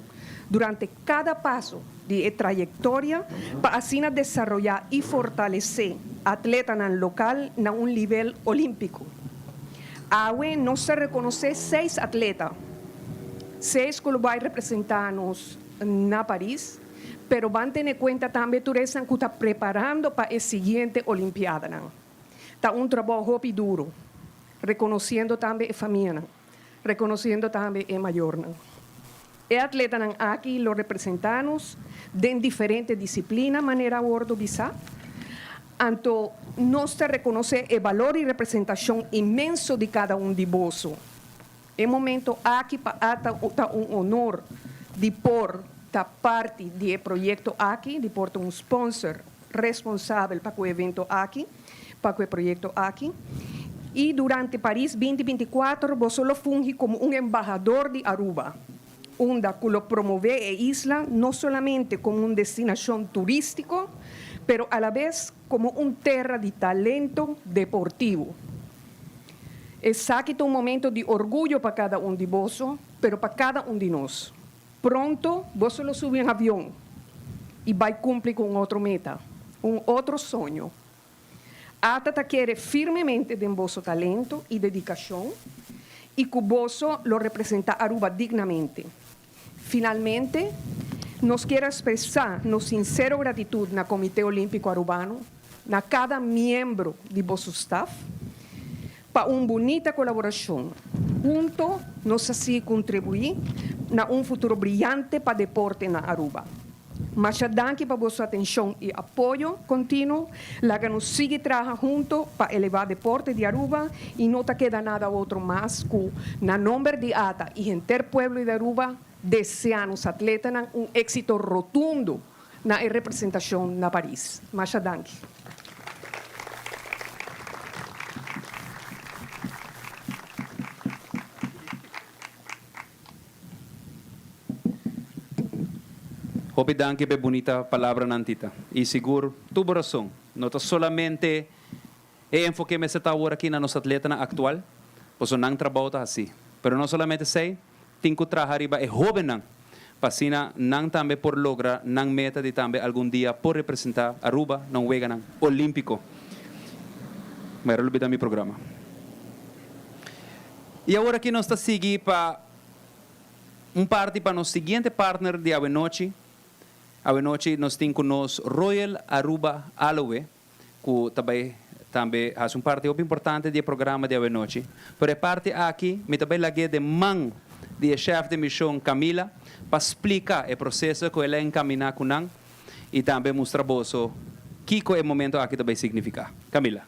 durante cada passo de trajetória para assim desenvolver e fortalecer atletas no local a um nível olímpico. Agora, nós se reconhecer 6 atletas, 6 que vão representar-nos na Paris, pero van ter em conta também todos que estão preparando para a seguinte Olimpiada. Está um trabalho hopi duro, reconhecendo também a família, reconhecendo também a maior. E atletas aqui lo representamos em diferentes disciplinas, maneira gordo visa. Então, nós reconhecemos o valor e representação imenso de cada de vós. É momento aqui para um honor de por parte do projeto aqui, de por um sponsor responsável para o evento aqui, para o projeto aqui. E durante Paris 2024, você lo funge como um embajador de Aruba, onde lo promove a isla não somente como uma destinação turística, pero a la vez como uma terra de talento deportivo. Es aqui um momento de orgulho para cada de vós, pero para cada de nós. Pronto, você lo sube em avião e vai cumprir com outra meta, outro sonho. ATA quer firmemente de vosso talento e dedicação y Cuboso lo representa Aruba dignamente. Finalmente, nos quiero expresar nuestra sincera gratitud na Comité Olímpico Arubano, na cada miembro de vosso staff, para uma bonita colaboração. Junto, nós assim contribuir na futuro brilhante para o deporte na Aruba. Mas danke para vossa atenção e apoio contínuo. Laga nos sigue trabalhando junto para elevar o deporte de Aruba e não queda nada outro mais que, na nome de ATA e enter pueblo de Aruba, desejar os atletas êxito rotundo na representação na Paris. Mas danke. Hope danke pe bonita palavra nantita. E seguro, tubo razão. Não solamente enfoque me está agora aqui na nossa atleta na actual, pois não trabalha assim. Pero não solamente sei, tem que trabalhar riba é jovem não. Pasina não também por lograr, não meta de também algum dia por representar Aruba, não wega não, olímpico. Mas eu olvidei meu programa. E agora aqui nós está seguindo para parte para nosso seguinte partner de Avenochi. Avenochi nós temos conosco Royal Aruba Aloe, que também faz parte muito importante do programa de Avenochi. Por a parte aqui, me também laguei de mão do chefe de missão Camila para explicar o processo que ela encaminha com nós e também mostrar o que é o momento aqui também significa. Camila.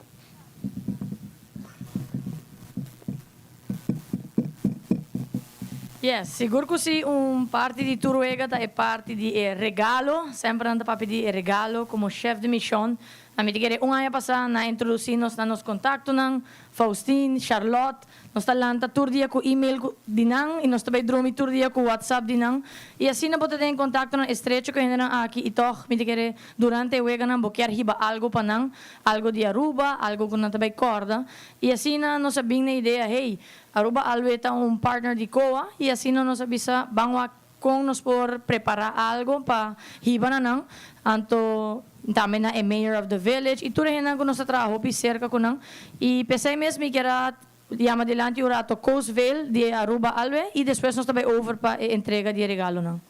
Yes, seguro que se parte de Turuega é parte de regalo, sempre anda para pedir regalo como chefe de missão. A mim queria ano passado na introduzir-nos nos contatos ng Faustine, Charlotte, nós talanta tur dia com e-mail dinang e nós também dromi tur dia com WhatsApp dinang e assim na botar em contato na estrecho que ainda aqui e toch me queria durante o wega nang boquear hiba algo pa nang algo de Aruba, algo que não também corda e assim na nós sabing na ideia hey Aruba Alwe tá partner de COA e assim nós sabisa bangwa kung nos por preparar algo para hiba na nang anto também na mayor of the village e tudo na nós trabalho pi cerca com nang e pensei mesmo que era Diamo adelante o rato Coastville de Aruba Alwe e depois nós também over para a entrega de regalo não.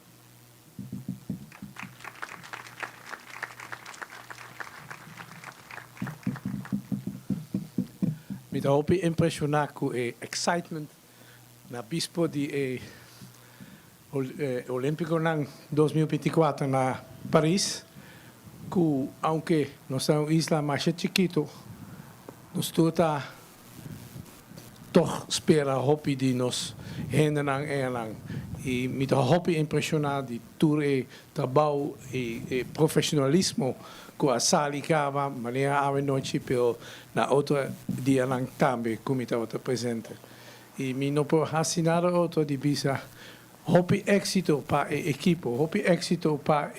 Me dá hope impressionar com o excitement na bispo de Olímpico em 2024 na Paris, que aunque nós somos isla mais chiquito, nós está toch spera hopi di nos hendenang erlang e mit hopi impressionar di tour e trabalho e profissionalismo com a salicava maneira Avenochi pelo na outra dia lang também como estava presente e mi não por assinar outro divisa hopi éxito para a equipo hopi éxito para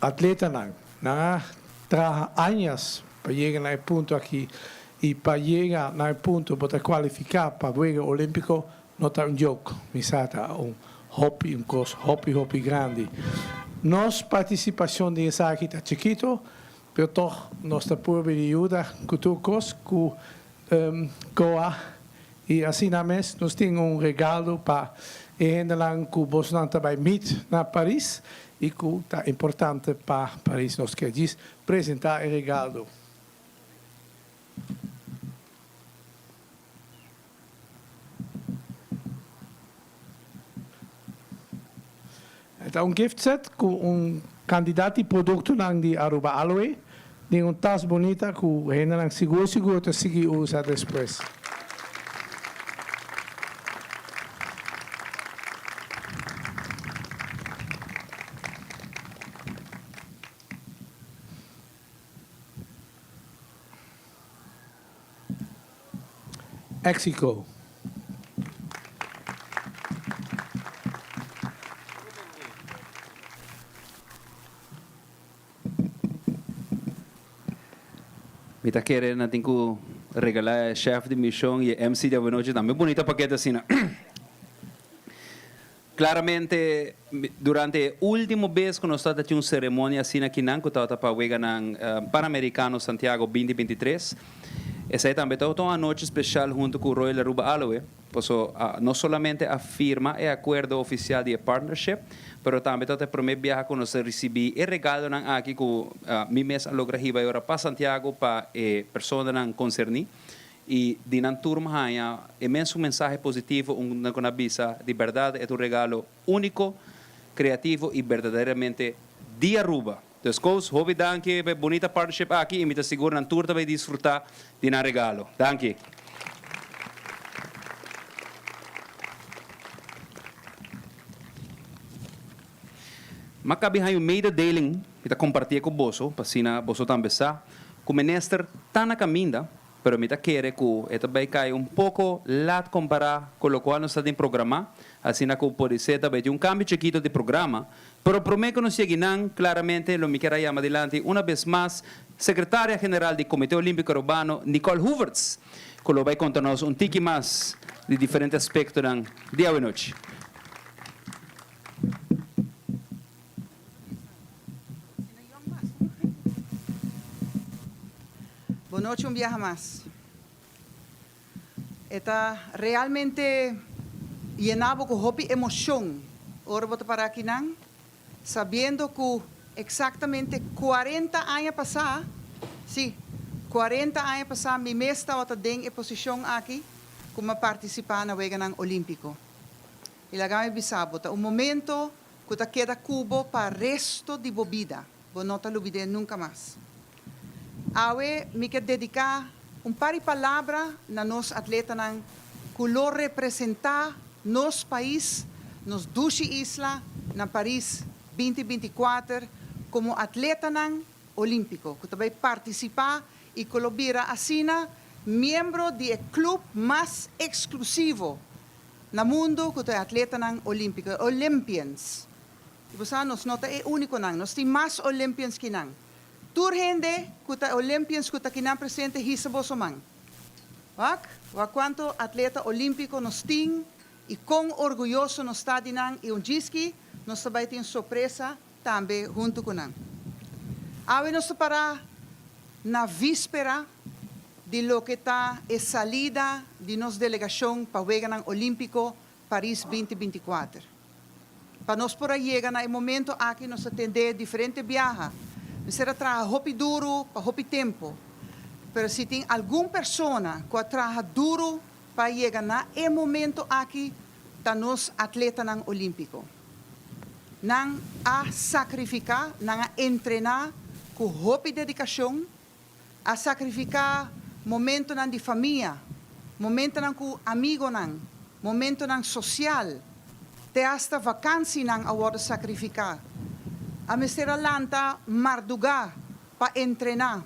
a atleta lang na traja años para chegar no ponto aqui e para chegar no ponto para qualificar para o Juego Olímpico não está jogo, me sata hobby, hobby grande. Nossa participação nessa aqui está chiquito, mas toch nossa pobre ajuda com todos, com COA e assim nós temos regalo para hendelang que Bosnan também meet na Paris e que está importante para Paris nós queremos apresentar o regalo. Então, gift set com candidato de produto de Aruba Aloe, de taça bonita que ainda seguro te seguir usar depois. Mexico. Mita querendo na tenho regalar chefe de missão e MC de Avenochi também bonita paquete assim. Claramente durante o último vez que nós estávamos uma cerimônia assim aqui não que estava para o Pan-Americano Santiago 2023 Esa também toda uma noite especial junto com o Royal Aruba Aloe, pues, não somente afirma o acordo oficial de partnership, pero também toda promete viajar com nós receber e regalo aqui com mi mês logra riba agora para Santiago para pessoas não concerni e dinan turma hanya imenso mensagem positivo na conabisa de verdade é um regalo único, criativo e verdadeiramente de Aruba. Dus coach, hobby danke, bonita partnership aqui e me seguro na tour também desfrutar de na regalo. Danke. Makabi hayo mededeling kita compartilhar com boso, pasina boso também sa, com minister tá na caminda, pero mita quere que esta vai cair pouco lat comparar com o qual nós está em programa, assim na que pode ser também de cambio chiquito de programa, pero prometo que nos seguirán claramente, lo me quero chamar adelante uma vez mais, secretária geral do Comitê Olímpico Urbano, Nicole Huverts, que lo vai contar-nos tiki mais de diferentes aspectos do dia e noite. Boa noite, dia mais. Está realmente llenado com hopi emoção. Ora, vou para aqui, sabendo que exatamente 40 anos passados, sim, 40 anos passados, minha mês estava em posição aqui, como participar na Weganang Olímpico. E lá me bisabo, um momento que queda cubo para o resto de vida. Vou não te olvidar nunca mais. Awe, me quero dedicar par de palavras na nos atletas que lo representar nos país, nos 12 islas, na Paris 2024, como atleta olímpico, que também participar e colaborar assim, membro do clube mais exclusivo no mundo que é atleta olímpico, Olympians. E você nós nota é único nós temos mais Olympians que Turhende, kuta Olympians kuta kinang presente hisabo somang. Wak quanto atleta olímpico nos ting e com orgulhoso nos está dinang e jiski nos também tem surpresa também junto com nang. Awe nos para na víspera de lo que está a salida de nos delegação para o Weganang Olímpico Paris 2024. Para nós por aí chegar no momento aqui nos atender diferente viaja. Será trabalho hopi duro para hopi tempo. Pero se tem alguma pessoa que trabalha duro para chegar no momento aqui, tá nos atleta olímpico. Não a sacrificar, não a treinar com hopi dedicação, a sacrificar momento de família, momento com amigo momento social, até hasta vacância a hora sacrificar. A mistera lanta mardugar para treinar.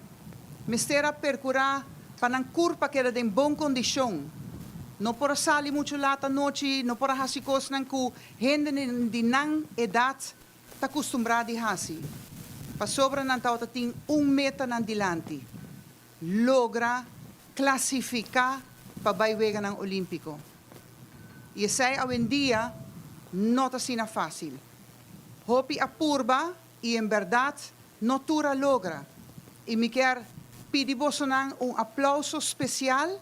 Mistera percurar para não curva que era em boa condição. Não por sair muito lata noite, não por fazer coisas que gente de não idade está acostumbrada a fazer. Para sobra não está tem meta dilante. Logra classificar para o Weganang Olímpico. E isso é hoje em dia não está sendo fácil. Hopi apurba e em verdade notura logra. E me quer pedir aplauso especial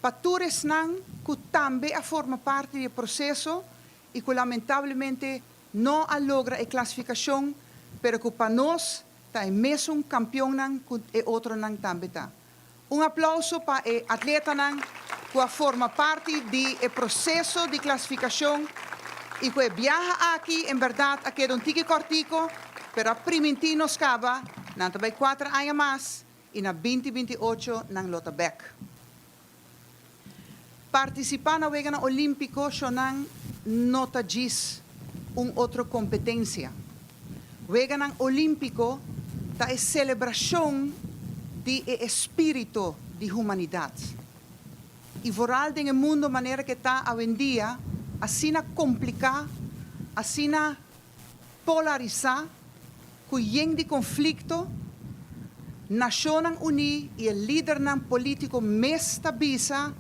para todos que também forma parte do processo e que lamentavelmente não logra a classificação, pero que para nós está mesmo campeão que outro também está. Aplauso para o atleta que forma parte do processo de classificação. E que viaja aqui, em verdade, aqui é tique cortico, pero priminti nos acaba, não também 4 anos mais, e na 2028 não lota back. Participar na Weganang Olímpico, não nota diz outra competência. Weganang Olímpico é celebração de espírito de humanidade. E voral no mundo, maneira que está hoje em dia, assim complicar, assim polarizar, com de conflito, Naciones Unidas e o líder político mesta bisa,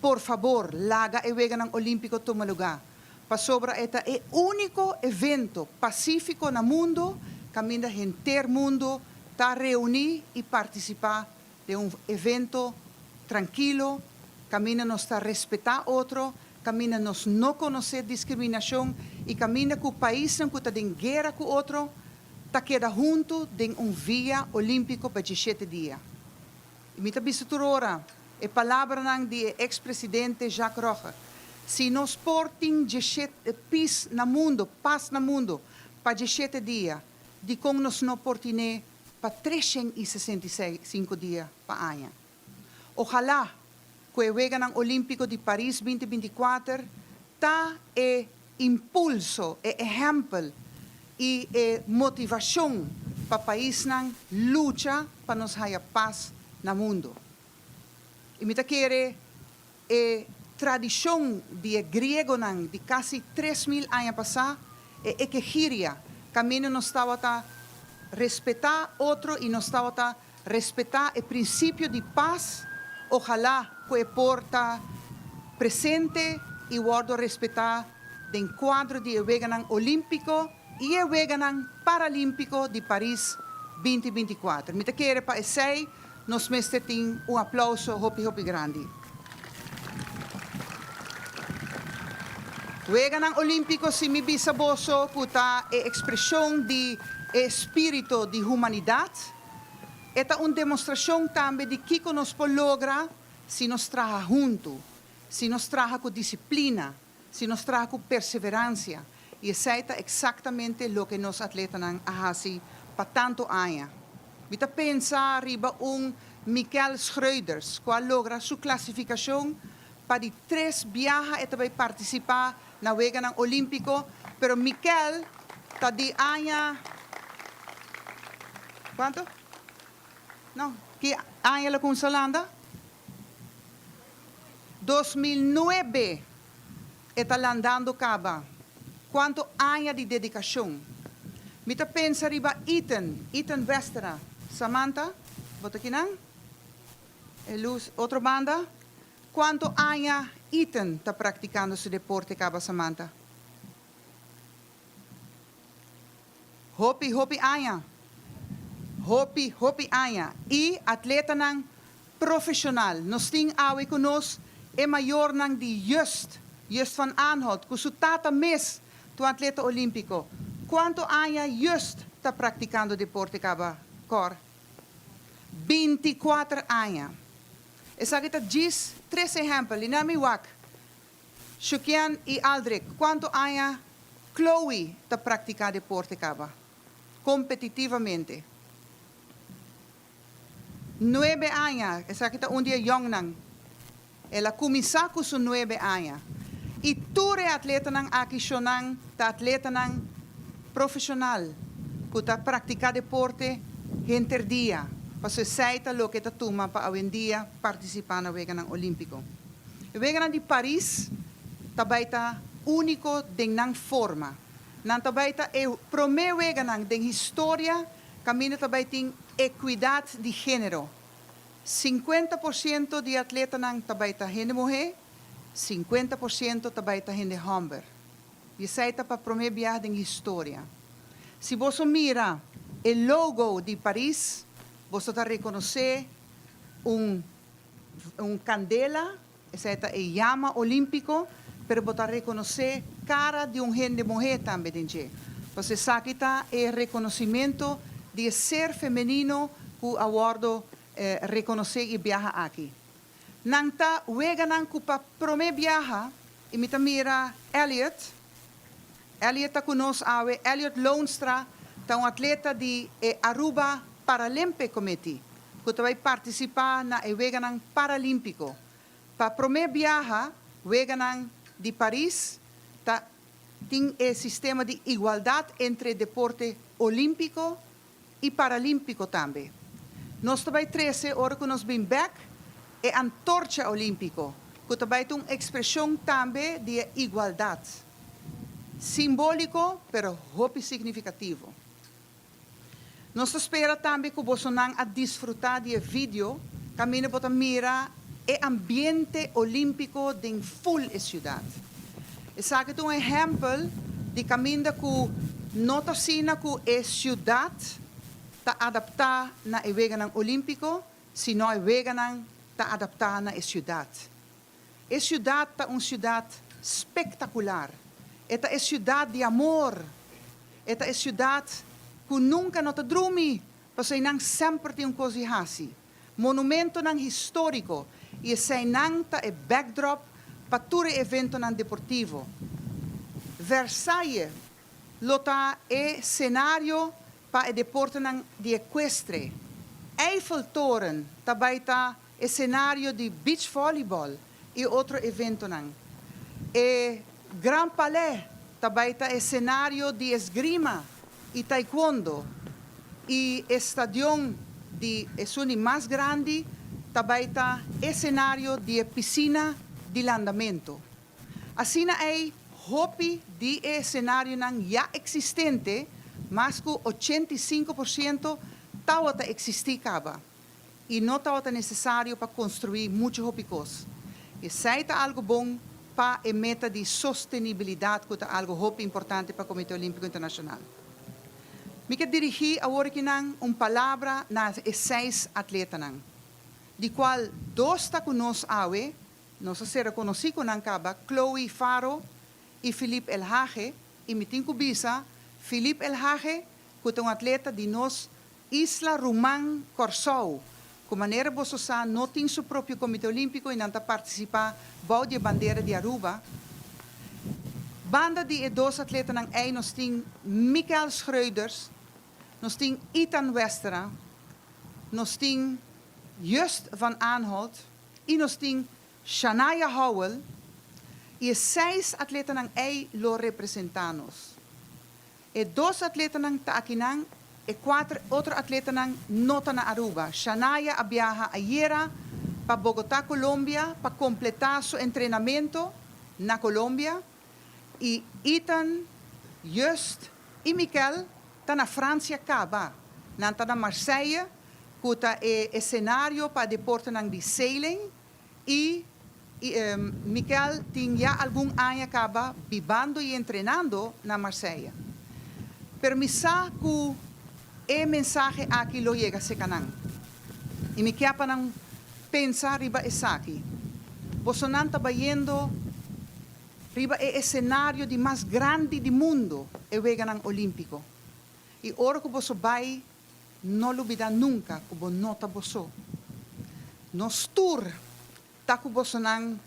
por favor, laga e Weganang Olímpico toma lugar. Para sobra este é o único evento pacífico no mundo, caminha inteiro mundo, está reunir e participar de evento tranquilo, camina nos a respetar otro, camina nos no conocer discriminación y camina con país que está en guerra con otro, ta queda junto en un vía olímpico para 17 días. Y me está ahora, e palavra de ex-presidente Jacques Rocha. Se nos portem paz no mundo, para 17 dias, de como nos não portine para 365 dias para ano. Ojalá que o Weganan Olímpico de Paris 2024 tá impulso, exemplo e motivação para o país nan luta para nos haya paz no mundo. E me quer tradição de grego nan de quase 3.000 anos passar que giria caminho nos estava a respeitar outro e nos estava a respeitar o princípio de paz. Ojalá que porta presente e guardo respeitar den quadro de Weganan Olímpico e o Weganan Paralímpico de Paris 2024. Me quer para esse nos mesterem aplauso hopi grande. Weganan Olímpico si mi bisaboso puta expressão de espírito de humanidade. Esta demonstração também de que nos logra se nos trabalha junto, se nos trabalha com disciplina, se nos trabalha com perseverança. E isso é exatamente o que nos atletas fazem para tanto anos. Vita pensa arriba Michael Schreuders, qual logra sua classificação para 3 viajes e também participar na Weganan Olímpico, pero Michael está de año. ¿Cuánto? No, ¿qué año la Consolanda? 2009 está andando caba. ¿Cuánto años de dedicación? Me pensa arriba Ethan Westera, Samantha, ¿vota aquí nan? Otra banda? ¿Cuánto años Ethan está practicando su deporte caba Samantha? Hopi años. Hopi años. Y atleta nan profissional. Nos ting awe con nos e mayor nan di just van Aanholt, con su tata mes tu atleta olímpico. ¿Cuánto años just está practicando deporte caba cor? 24 años. Esa que diz 3 ejemplos. Linami wak. Shukian y Aldrich. ¿Cuánto años Chloe está practicando deporte caba? Competitivamente. 9 años. Esa que un día young nang. Ela começar com seus 9 anos. E tu é atleta nang akishonang, ta atleta nang profissional, que está praticar deporte interdia. Para se saita lo que ta tuma para hoje em dia participar na Weganan Olímpico. O Weganan de Paris tabaita único de nang forma. Nan tabaita é o primeiro Weganan de história, caminho tabaita equidade de gênero. 50% de atleta nang tabaita gente mulher, 50% tabaita gente homem. E saita para primeiro viagem em história. Se você mira o logo de Paris, você está reconhecer candela, saita é llama olímpico, pero você está reconhecer cara de gente mulher também dentro. Você sabe que é reconhecimento de ser feminino que aguardo reconhecer e viajar aqui. Nanta Weganan kupa primeiro viaja e me mira Elliot está conosco awe Elliot Loonstra, tá atleta de Aruba Paralympic Committee, que vai participar na Weganan Paralímpico. Para primeiro viaja Weganan de Paris, tem sistema de igualdade entre deporte olímpico e paralímpico também. Nós também 13 horas que nós vim back é antorcha olímpico, que também tem uma expressão também de igualdade. Simbólico, pero muito significativo. Nós espera também que você não a desfrutar de vídeo, caminho para mira o ambiente olímpico de full cidade. Eu sabe um exemplo de caminho que nota sina que a cidade está adaptada na Weganan Olímpico, sino a Weganan ta adaptar na ciudad. É ciudad ta uma ciudad espectacular. Esta é ciudad de amor. Esta é ciudad que nunca não te drumi, porque não sempre tem coisa assim. Monumento não histórico e sei não ta é backdrop para todo evento não deportivo. Versailles lota é cenário para o deporte não de equestre. Eiffeltoren também tá é cenário de beach volleyball e outro evento não. E Grand Palais também tá é cenário de esgrima e taekwondo. E estadio de Esuni mais grande também tá é cenário de piscina de landamento. Assim é hobby de cenário não já existente, mas que 85% tawata existir caba. E não tawata necessário para construir muitos hobbycos. E sei tá algo bom para a meta de sustentabilidade, que é algo hobby importante para o Comitê Olímpico Internacional. Me quero dirigir agora uma palavra nas 6 atletas, de qual 2 está conosco awe, nós se reconheci com caba, Chloe Faro e Felipe El Hage, e me tenho bisa, Felipe El Hage, que é um atleta de nós, Isla Román Corsou, com maneira você não tem seu próprio Comitê Olímpico e não está participar de bandeira de Aruba. Banda de 2 atletas nós temos Michael Schreuders, nós temos Ethan Westera, nós temos Just van Aanholt e nós temos Shania Howell. E 6 atletas lo representamos. E 2 atletas está aqui e 4 outros atletas não estão na Aruba. Shania viaja ayer para Bogotá, Colômbia, para completar seu treinamento na Colômbia. E Ethan, Just e Michael estão na França, Caba. Não estão na Marseille, que é cenário para deporte de sailing. E Michael tem já algum ano acaba vivendo e treinando na Marseille. Permissa que e mensagem aqui lo chega se canang. E me quer para pensar riba esaki. Você não está vendo riba é cenário de mais grande do mundo e o ganang olímpico. E ora que você vai não olvida nunca que você não está você. Nos tour tá que você não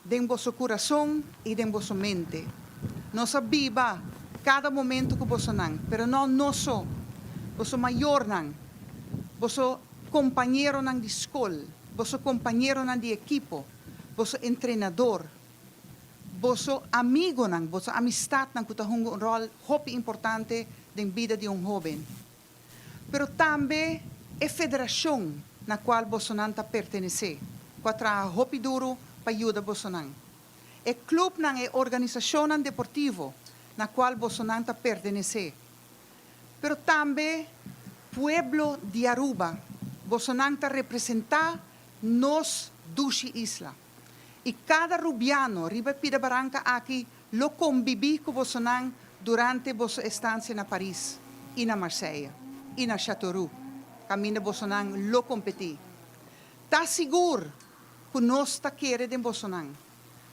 den vosso coração e den vossa mente. Nossa viva cada momento que você não, pero não nosso. Você maior não, você companheiro não de escola, você companheiro não de equipo, você treinador, você amigo não, você amistad não que tem um rol muito importante na vida de jovem. Pero também é federação na qual você não pertence, que trabalha muito duro para ajudar você não. É clube não é organização deportiva na qual você não pertence. Pero também pueblo de Aruba, você não representa nos dushi isla. E cada rubiano, riba pida barranca aqui, lo convivi com você não durante vossa estância na Paris, e na Marseille, e na Châteauroux. Caminho você não lo competi. Tá seguro que nós está querendo de você não.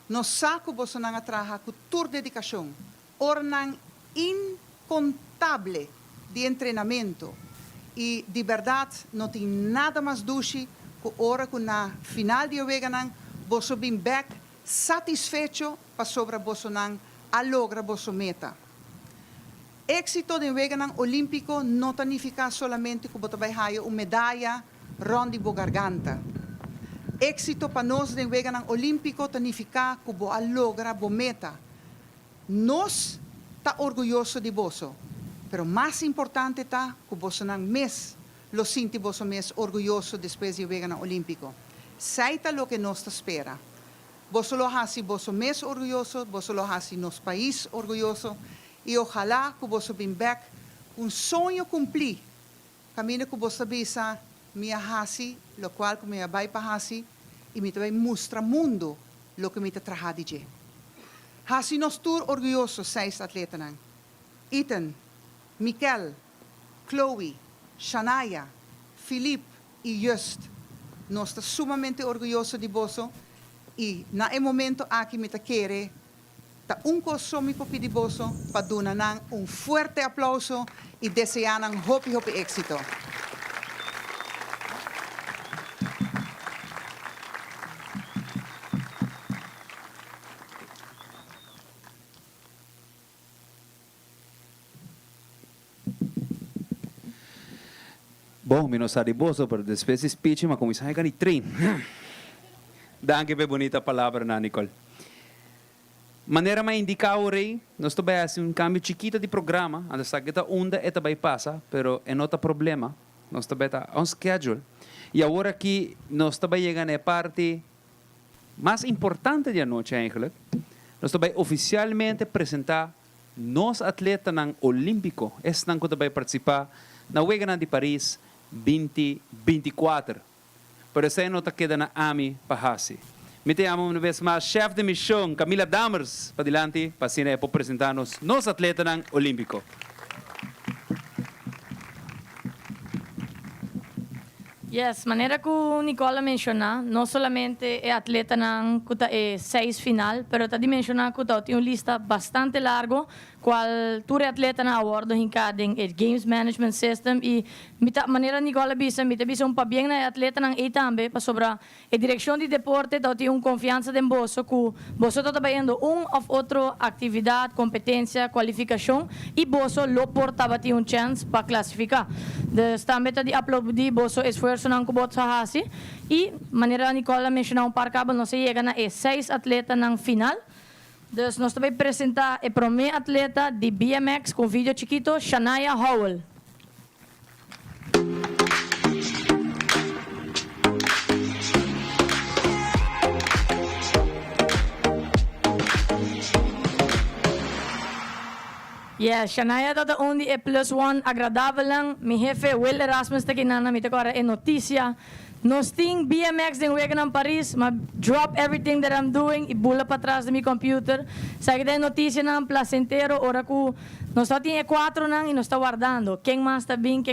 Nós saco você não trabalha com toda dedicação, ornan incontável de treinamento e de verdade não tem nada mais doce que hora que na final de Oveganan você vem back satisfeito para sobre você não a logra você meta. Éxito de Oveganan olímpico não significa solamente que você vai ganhar uma medalha rondi bo garganta. Éxito para nós de Oveganan olímpico significa que você logra bo meta. Nós está orgulhoso de você. Pero mais importante está que você não mes lo sinti você mes orgulhoso depois de Oveganan olímpico. Seita lo que nos espera. Você lo hace você mes orgulhoso, você lo hace nos país orgulhoso e ojalá que você vem back sonho cumprir. Caminho que você bisa minha hasi, lo qual que minha vai para hasi e me vai mostrar mundo lo que me traha de. Hasi nos tour orgulhoso 6 atletas nang. Ethan, Michael, Chloe, Shania, Philippe e Just. nós estamos sumamente orgulhosos de você e na momento aqui me querer tá cosomi popi de você para dar forte aplauso e desejar hopi éxito. Bom, me não sabe boso, pero después de speech, mas começar a ganhar trein. Danke por bonita palavra, na Nicole. Maneira mais indicar o rei, nós também fazemos chiquito de programa, anda saqueta onda e também passa, pero é outro problema, nós também está on schedule. E agora que nós também chegamos na parte mais importante da noite, eigenlijk, nós também oficialmente apresentar nos atletas no Olímpico, estão que também participar na Weganan de Paris 2024. Pero essa nota queda na AMI Pahasi. Me chamo uma vez mais chefe de missão, Camila Damers, para dilante, para apresentar-nos nos atletas no Olímpico. Yes, maneira que o Nicola mencionou, não somente é atleta na 6 final, pero também mencionou que tem uma lista bastante larga, qual tu é atleta na awardo em cada Games Management System e maneira Nicola bisa bem na atleta na e também para sobre a direção de deporte, tem uma confiança de bolso que bolso está trabalhando ou outra atividade, competência, qualificação e bolso lo portava ter chance para classificar. Também de aplaudir bolso esforço ng kubot sa hasi e maneira Nicola mencionou par cabo nós chega na 6 atleta ng final. Dus nós também apresentar a primeira atleta de BMX com vídeo chiquito, Shania Howell. Yes, Shania tata undi e +1 agradável lang. Mi jefe Will Erasmus ta kinana mi agora é notícia. Nos ting BMX din Weganan Paris, ma drop everything that I'm doing, ibula para trás de mi computer. Sa que notícia ng placentero, ora ku nós só tinha 4 nang e nós está guardando. Quem mais está bem,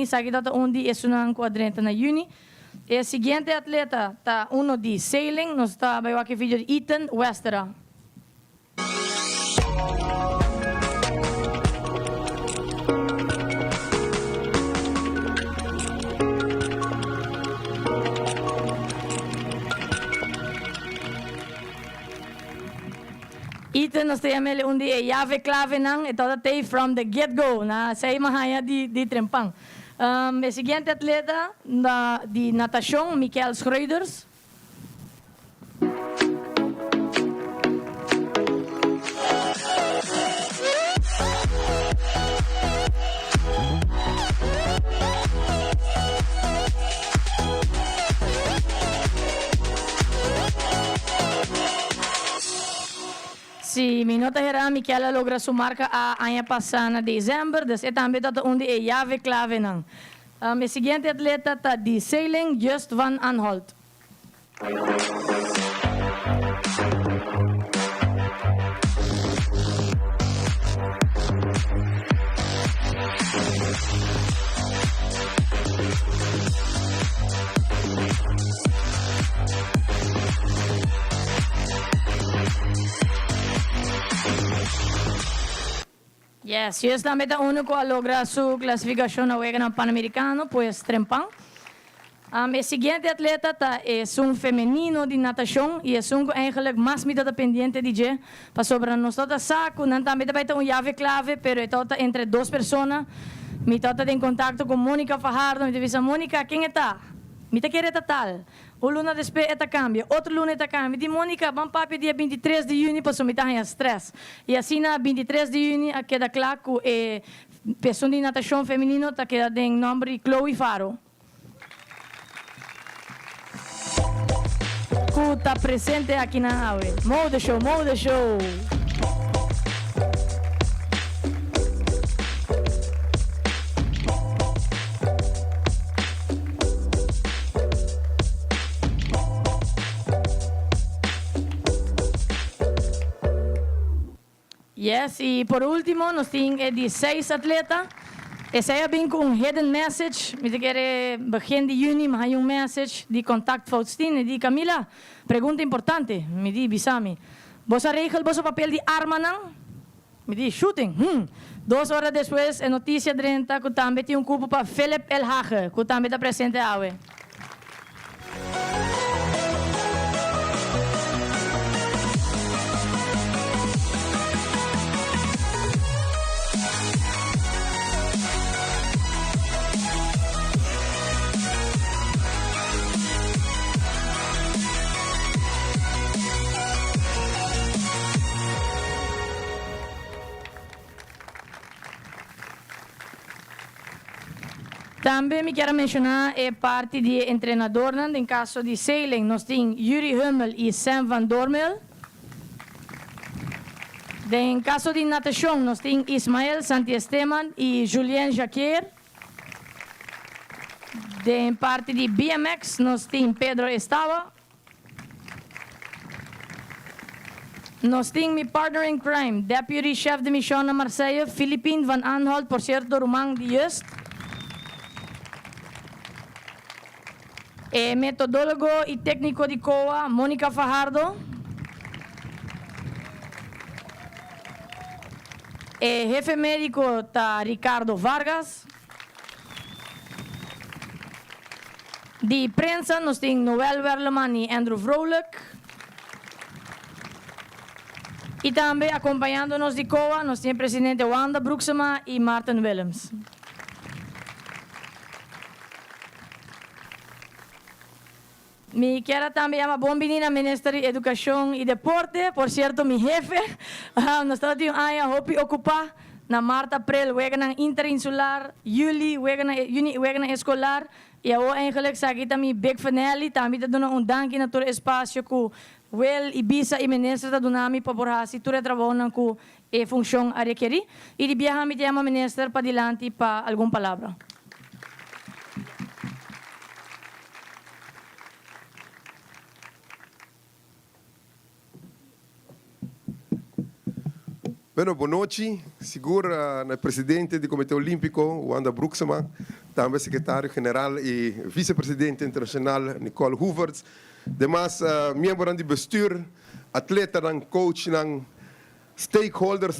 sa que tata undi é sunang quadrante na uni. E seguinte atleta ta uno de sailing, nós está vai aqui vídeo de Ethan Westera. Ethan nos temos um dia chave clave nang ito tatay from the get-go na sa mahaya di trempang. O seguinte atleta de natação, Michael Schroeders. Si mi nota era Michaela logra su marca a año pasado en diciembre, dus também está onde é chave clave nang. O seguinte atleta está de sailing, Just Van Aanholt. Yes, si es la meta único a lograr su clasificación a Weganan Panamericano, pues trempang. El siguiente atleta es un femenino de natación y es un eigenlijk más mitad pendiente de je. Para sobre nosotros saco, también está un llave clave, pero está entre 2 personas. Mi está en contacto con Mónica Fajardo, me dice, Mónica, ¿quién está? Me te quiere tal. O luna después esta cambia, outro luna esta cambia. De Mônica, vamos para dia 23 de junho para someter em stress. E assim na 23 de junho queda claro que pessoa de natação feminino está queda em nome Chloe Faro. Que está presente aqui na aula. Mode show, mode show. Yes, y por último nos tienen 16 atletas. Essa é bem com hidden message. Me quer begin de juni, mas há message de contact Faustine. De Camila, pergunta importante. Me diz, Bisami. Você regel você papel de arma não? Me diz, shooting. 2 horas depois, a notícia drenta que também tem cupo para Philip El Hage, que também está presente awe. Também me quero mencionar a parte de treinador, em caso de sailing, nós temos Yuri Hummel e Sam van Dormel. Em caso de natação, nós temos Ismael Santiesteban e Julien Jacquer. Em parte de BMX, nós temos Pedro Estava. Nós temos meu partner in crime, Deputy Chef de Mission na Marseille, Philippine Van Aanholt, por certo, Romang de Just. Metodólogo e técnico de COA, Mônica Fajardo. Jefe médico está Ricardo Vargas. De prensa, nós temos Noel Werleman e Andrew Vrolijk. E também acompanhando-nos de COA, nós temos o presidente Wanda Broeksema e Martin Willems. Me quero também uma boa menina, Ministério de Educação e Deporte, por certo, meu jefe. Nós estamos a ocupar na Marta April, wega na interinsular, Juli, wega na escolar, e eu eigenlijk aqui também Big Fanelli, também está dando dank na todo espaço que Well e Bisa e Ministro está dando para por hasi todo trabalho com a função a requerir, e de viajar me chama Ministro para dilante para alguma palavra. Bem, boa noite. Segura na presidente do Comitê Olímpico, Wanda Broeksema, também secretário-geral e vice-presidente internacional, Nicole Hooverts, demais membro do bestuur, atleta, coach, stakeholders,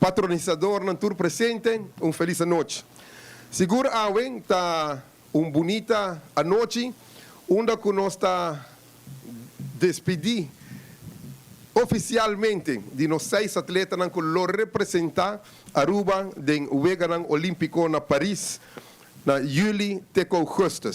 patronizador, tour presente, feliz noite. Segura awen tá bonita a noite, onde que nós está despedir oficialmente de nós 6 atletas que lo representam Aruba den Wegaran Olímpico na Paris na julho até agosto.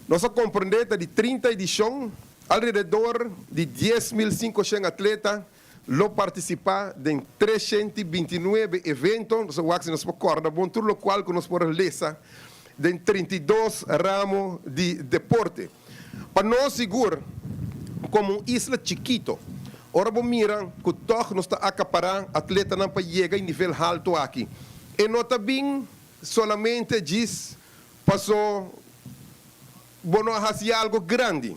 Nós compreendemos de 30 edições, alrededor de 10.500 atletas lo participar de 329 eventos, nós recorda, bom tudo o qual que nós podemos ler de 32 ramos de deporte. Para nós seguro como isla chiquito. Ora, bom, mira, que todos nós está acaparando atleta não para chegar em nível alto aqui. E não está bem solamente diz, passou, bom, fazer algo grande.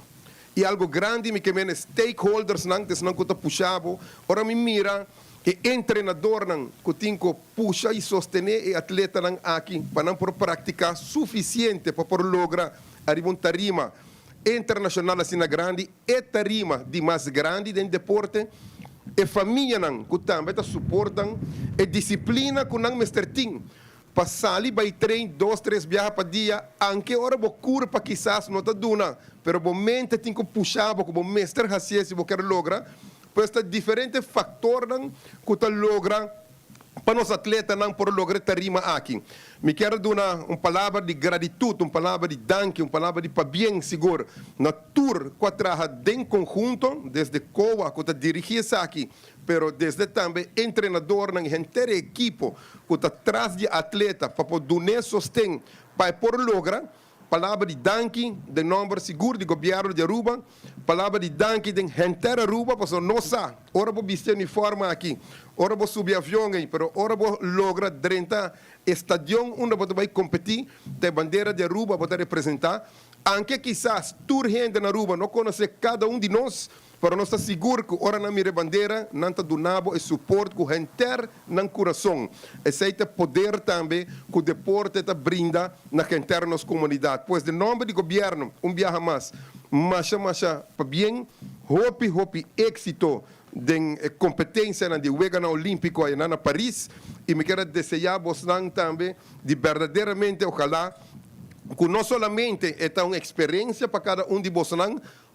E algo grande, me queimei stakeholders, não que está puxado. Ora, me mira, que treinador não que tem que puxar e sostener o atleta não aqui, para não por praticar suficiente para lograr a tarima internacional assim na grande, e tarima de mais grande dentro do deporte, e família não, que também suportam, e disciplina que não mestertim, passar ali vai treino 2, 3 viagens para dia, anche hora vou curva quizás não está duna, pero bom mente tem que puxar, como mestre assim se você quer lograr, pois está diferente fator não que está logra para os atletas não por lograr tarima aqui. Me quero dar uma palavra de gratitude, uma palavra de danke, uma palavra de bem seguro. Na tour que trabalha em conjunto, desde COA, que está dirigindo aqui, pero desde também treinador, na inteira equipe, que está atrás de atleta, para poder sostém, para por lograr. Palavra de danke, de nome seguro do governo de Aruba. Palavra de danke de inteira Aruba, porque não sabe. Ora vou vestir uniforme aqui. Ora vou subir avião aí, pero ora vou lograr 30 estadião onde você vai competir, de bandeira de Aruba, você representar. Anche quizás tour gente na Aruba não conhece cada de nós, Pero nós está seguro que ora na mira bandeira, não está donado e suporte que o enter no coração. Esse é o poder também que o deporte está brinda na interna nossa comunidade. Pois de nome do governo, viaja mais, para bem, hope, êxito de competência na de Wega Olímpico aí na Paris. E me quero desejar vos também de verdadeiramente, ojalá, que não somente é uma experiência para cada de vós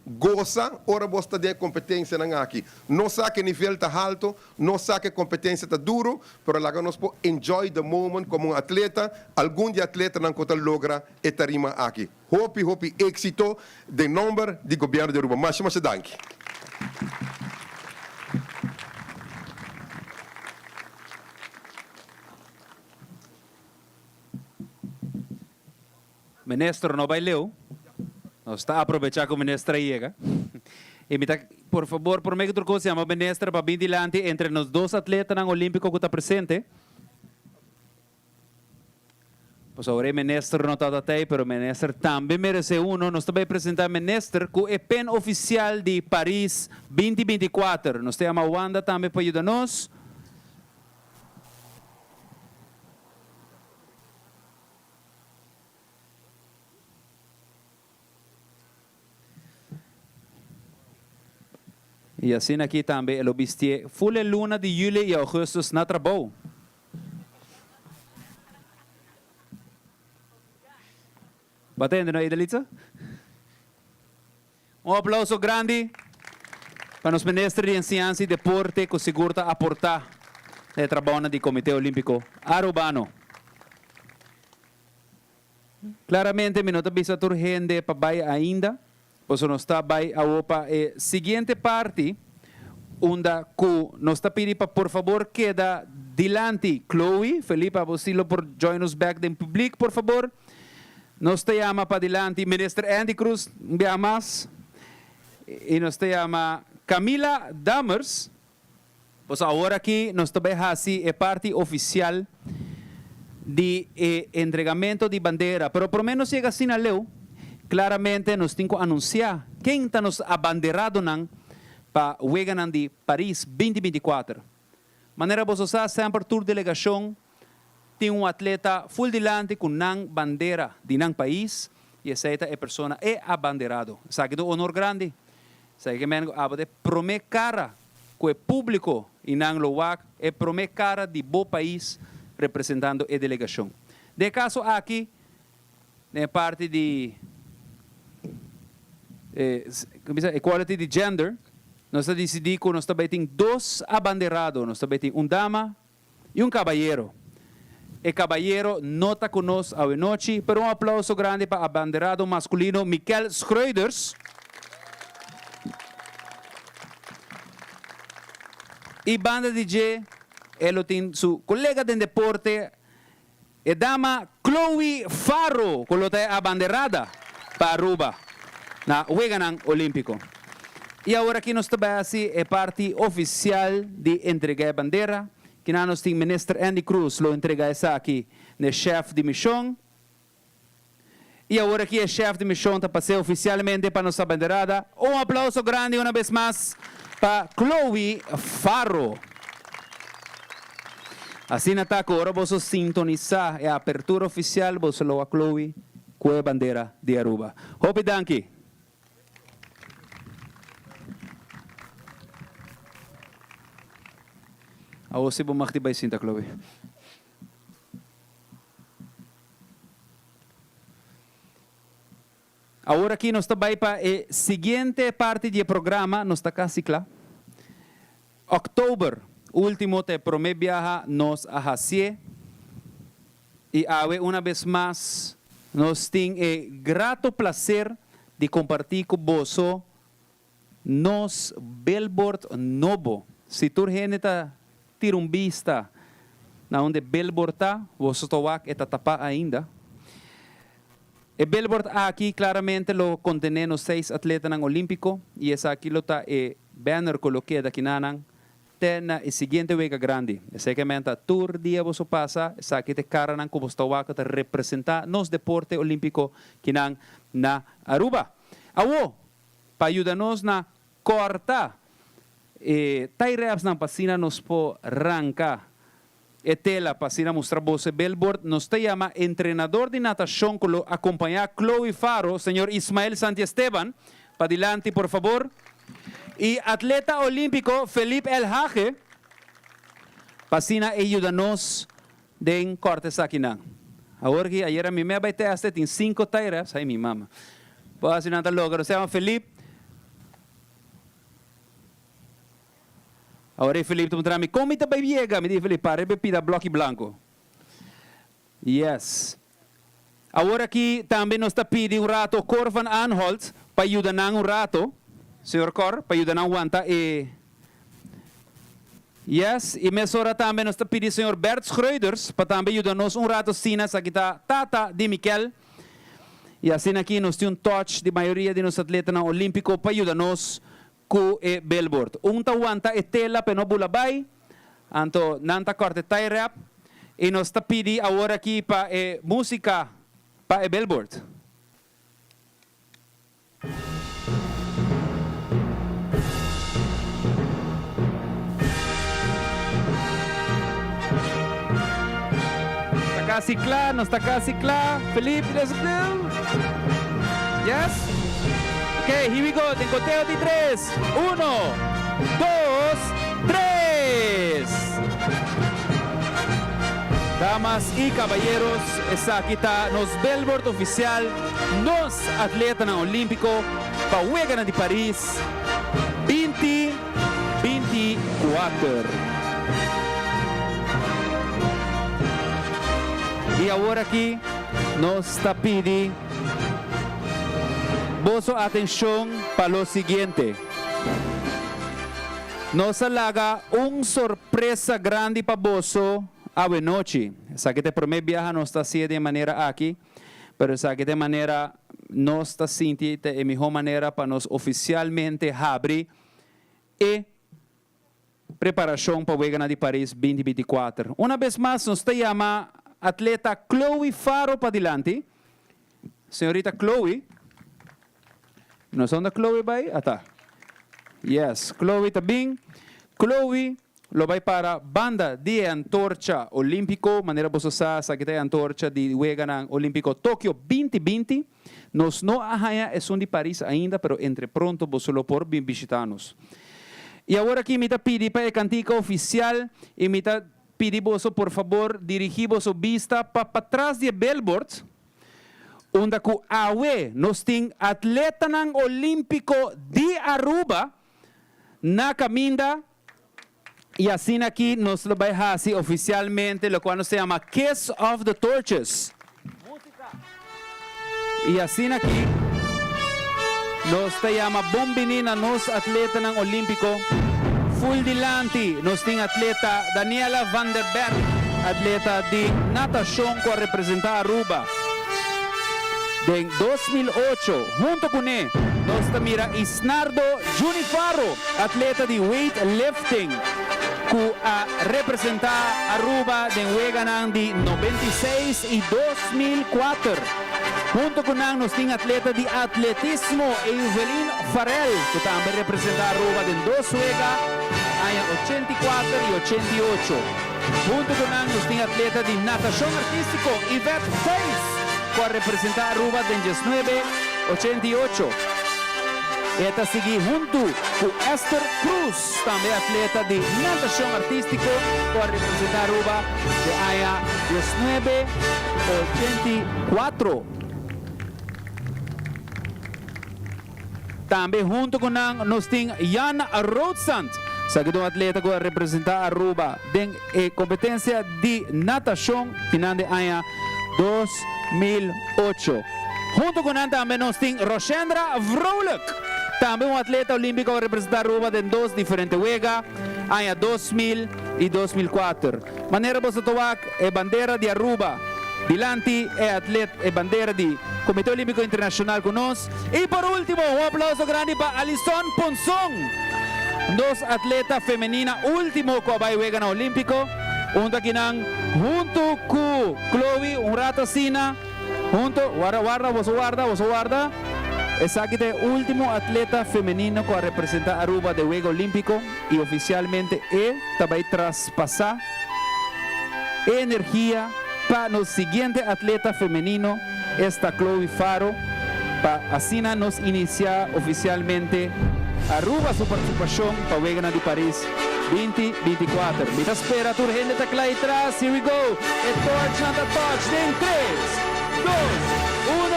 goza, ora vos de competência aqui. Não sabe que nível está alto, não sabe que competência está duro, mas lá nós podemos enjoy the moment como atleta, algum de atleta não conta logra e tarima aqui. Hope, êxito de nome do governo de Aruba. Mas danke. Ministro no baileu. Nós está a aproveitar que o ministro chega. E me por favor, por meio de outra coisa, o ministro para vir dilante entre os dois atletas no Olímpico que está presente. Pois agora o ministro não está até, mas o ministro também merece nós também apresentar o ministro que é pen oficial de Paris 2024. Nós temos a Wanda também para ajudar-nos. E assim aqui também, ele vestiu full luna de julho e agosto na trabalho. Batendo, não é, Idelitza? Aplauso grande para os ministros de Ciência e Deporte que segura aportar o trabalho do Comitê Olímpico Arubano. Claramente, me nota bisa urgente para vai ainda. Pois nós está vai a opa seguinte parte onde nós está pedindo para por favor queda dilante Chloe, Felipe, você por join us back em público, por favor. Nós te chama para dilante Ministro Andy Cruz, mais. E nós te chama Camila Dammers. Pois agora aqui nós também assim é parte oficial de entregamento de bandeira, pero por menos chega assim a leu. Claramente nos temos que anunciar quem está nos abanderado para o Weganan de Paris 2024. Maneira você sabe, sempre tour delegação tem atleta full dilante com nang bandeira de nang país e essa é a pessoa é abanderado. Sabe do honor grande. Sabe que men abade prome cara com o público e nang loak é prome cara de bo país representando a delegação. De caso aqui na parte de equality de gender, nós decidimos que nós também temos dois abanderados, nós também temos dama e caballero. O caballero não está conosco a noite, pero aplauso grande para o abanderado masculino Michael Schroeders. E banda DJ, ele tem seu colega de deporte, a dama Chloe Faro, que é abanderada para Aruba. Na Weganan Olímpico. E agora aqui nós também assim é parte oficial de entregar a bandeira, que nós temos o ministro Andy Cruz, lo entrega essa aqui, no chefe de missão. E agora aqui o chefe de missão está passando oficialmente para nossa bandeirada. Aplauso grande uma vez mais para Chloe Faro. Assim está agora você sintonizar a abertura oficial, você lo a Chloe com a bandeira de Aruba. Hope danke. Ako si bumaktibay sinta, Chloe. Agora aqui nós estamos para a seguinte parte do programa, nós estamos quase lá. Outubro, último te promete viajar nos a Hasie. E agora, uma vez mais, nós temos o grato prazer de compartilhar com você nos billboard novo. Se tu está tirumbista na onde billboard está, você está tapa ainda. O billboard aqui claramente lo contém os 6 atletas no Olímpico e essa aqui lo está o banner colocado aqui na na seguinte vega grande. Esse que menta tour dia você passa, essa aqui te cara nan como está waka te representar nos deporte olímpico que na Aruba. Awo, para ajudar-nos na corta. Tai reps ng pasina nos po ranca. Etela pasina mostra você billboard. Nos te llama entrenador de natación que lo acompaña Chloe Faro, señor Ismael Santiesteban. Padilante, por favor. Y atleta olímpico Felipe El Haje. Pasina ayudanos den cortes aquí na. Ahora que ayer a mí me abaité hasta en 5 tai reps. Ay, mi mamá. Pues así nada loco. Se llama Felipe. Ahora Felipe, tu me como está bem me diz Felipe, para pida bloco blanco. Yes. Agora aqui também nos está pedindo um rato Cor van Anholt para ajudar um rato, senhor Cor, para ajudar um wanta e yes, e mesora também nos está pedindo senhor Bert Schreuders para também ajudar-nos um rato sinas aqui está Tata de Miquel. E assim aqui nós temos touch de maioria de nossos atletas olímpicos para ajudar-nos ku e billboard. Wanta e tela peno bulabay. Anto nanta corte tie rap. E nos tapidi agora aqui pa e música pa e billboard. Está casi claro, no está casi claro. Felipe, let's go. Yes? Okay, here we go. Te conteo de 3. 1, 2, 3. Damas y caballeros, esa aquí está nos billboard oficial, nos atleta na olímpico, pa Juegos de París 2024. Y ahora aquí nos está pidiendo vosso atención para lo siguiente. Nos alaga sorpresa grande para vosso a noche. Esa que te prometo viaja no está así de manera aquí, pero esa que de manera no está sintiendo de mejor manera para nos oficialmente abrir y preparación para Juegos de París 2024. Una vez más nos te llama atleta Chloe Faro para adelante. Señorita Chloe. ¿No son de Chloe by? Ata. Yes, Chloe también. Chloe lo va para banda de antorcha olímpico, manera bososa, sa que te antorcha de Juegos Olímpico Tokio 2020. Nos no ahaya es un de París ainda, pero entre pronto vos solo por visitarnos. Y ahora aquí me pidi para el cantica oficial y me pidi vos por favor dirigir vos vista para atrás de billboard. Onde ku awe nos ting atleta ng olímpico de Aruba na caminda y así aquí nos lo va a así oficialmente lo cual se llama Kiss of the Torches. Y así aquí nos te llama bombinina nos atleta ng olímpico full dilante nos ting atleta Daniela van der Berg atleta de natación que representa Aruba. En 2008, junto con él, nos mira Isnardo Junifaro, atleta de weightlifting, que representa Aruba de Juegos de 96 y 2004. Junto con él nos tiene atleta de atletismo, Evelyn Farrell, que también representa Aruba de 2 Juegos, años 84 y 88. Junto con él nos tiene atleta de natación artístico, Yvette Face, para representar Aruba de 1988. Esta sigue junto con Esther Cruz, también atleta de natación artístico, para representar Aruba de año 1984. También junto con nos tiene Jan Rodsand, segundo atleta que representa Aruba en competencia de natación final de año 2008. Junto con él también nos tiene Roshendra Vrolik, también un atleta olímpico que representa Aruba en 2 diferentes juegos, año 2000 y 2004. Manera Bosotowak es bandera de Aruba, Dilanti es atleta es bandera de Comité Olímpico Internacional con nosotros. Y por último, un aplauso grande para Alison Ponzón, 2 atletas femeninas último que va a Juegos Olímpicos. Junto con Chloe, un rato sina, junto, guarda, vos guarda. Es aquí el último atleta femenino que representa a Aruba de Juego Olímpico y oficialmente él también traspasa energía para el siguiente atleta femenino, esta Chloe Faro, para así nos iniciar oficialmente Aruba su participación para Juego de París 2024. Mira, espera, tu gente está claro atrás. Here we go. El torch on the touch. En 3, 2, 1,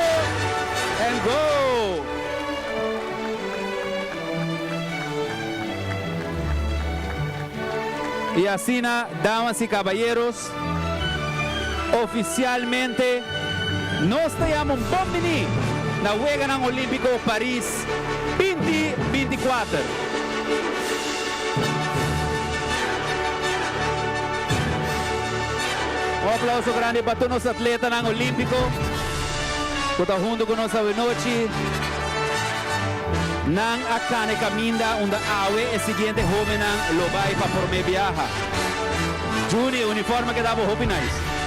and go. Y así, damas y caballeros, oficialmente nos llamamos Bombini na Juegos Olímpicos París 2024. Un aplauso grande para todos los atletas olímpicos que están junto con nosotros hoy. Nang akane caminda unda awe el siguiente joven lo va para por me viaja. Juni uniforme que daba hopi nice.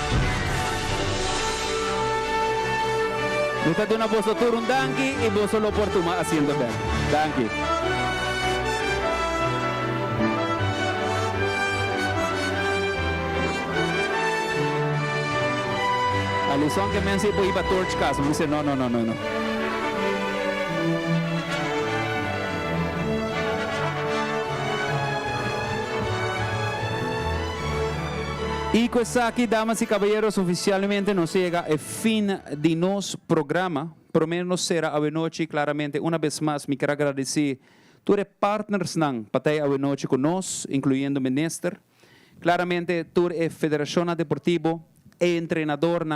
Kita de una boso turun danki y boso lo portuma haciendo bien. Danki. Alison que me dice voy para torch casa, me dice no. Y pues aquí, damas y caballeros, oficialmente nos llega el fin de nuestro programa. Por lo menos será a noche, claramente, una vez más, me quiero agradecer a todos los partners para estar a noche con nosotros, incluyendo Minister. Claramente, toda la Federación Deportiva e entrenador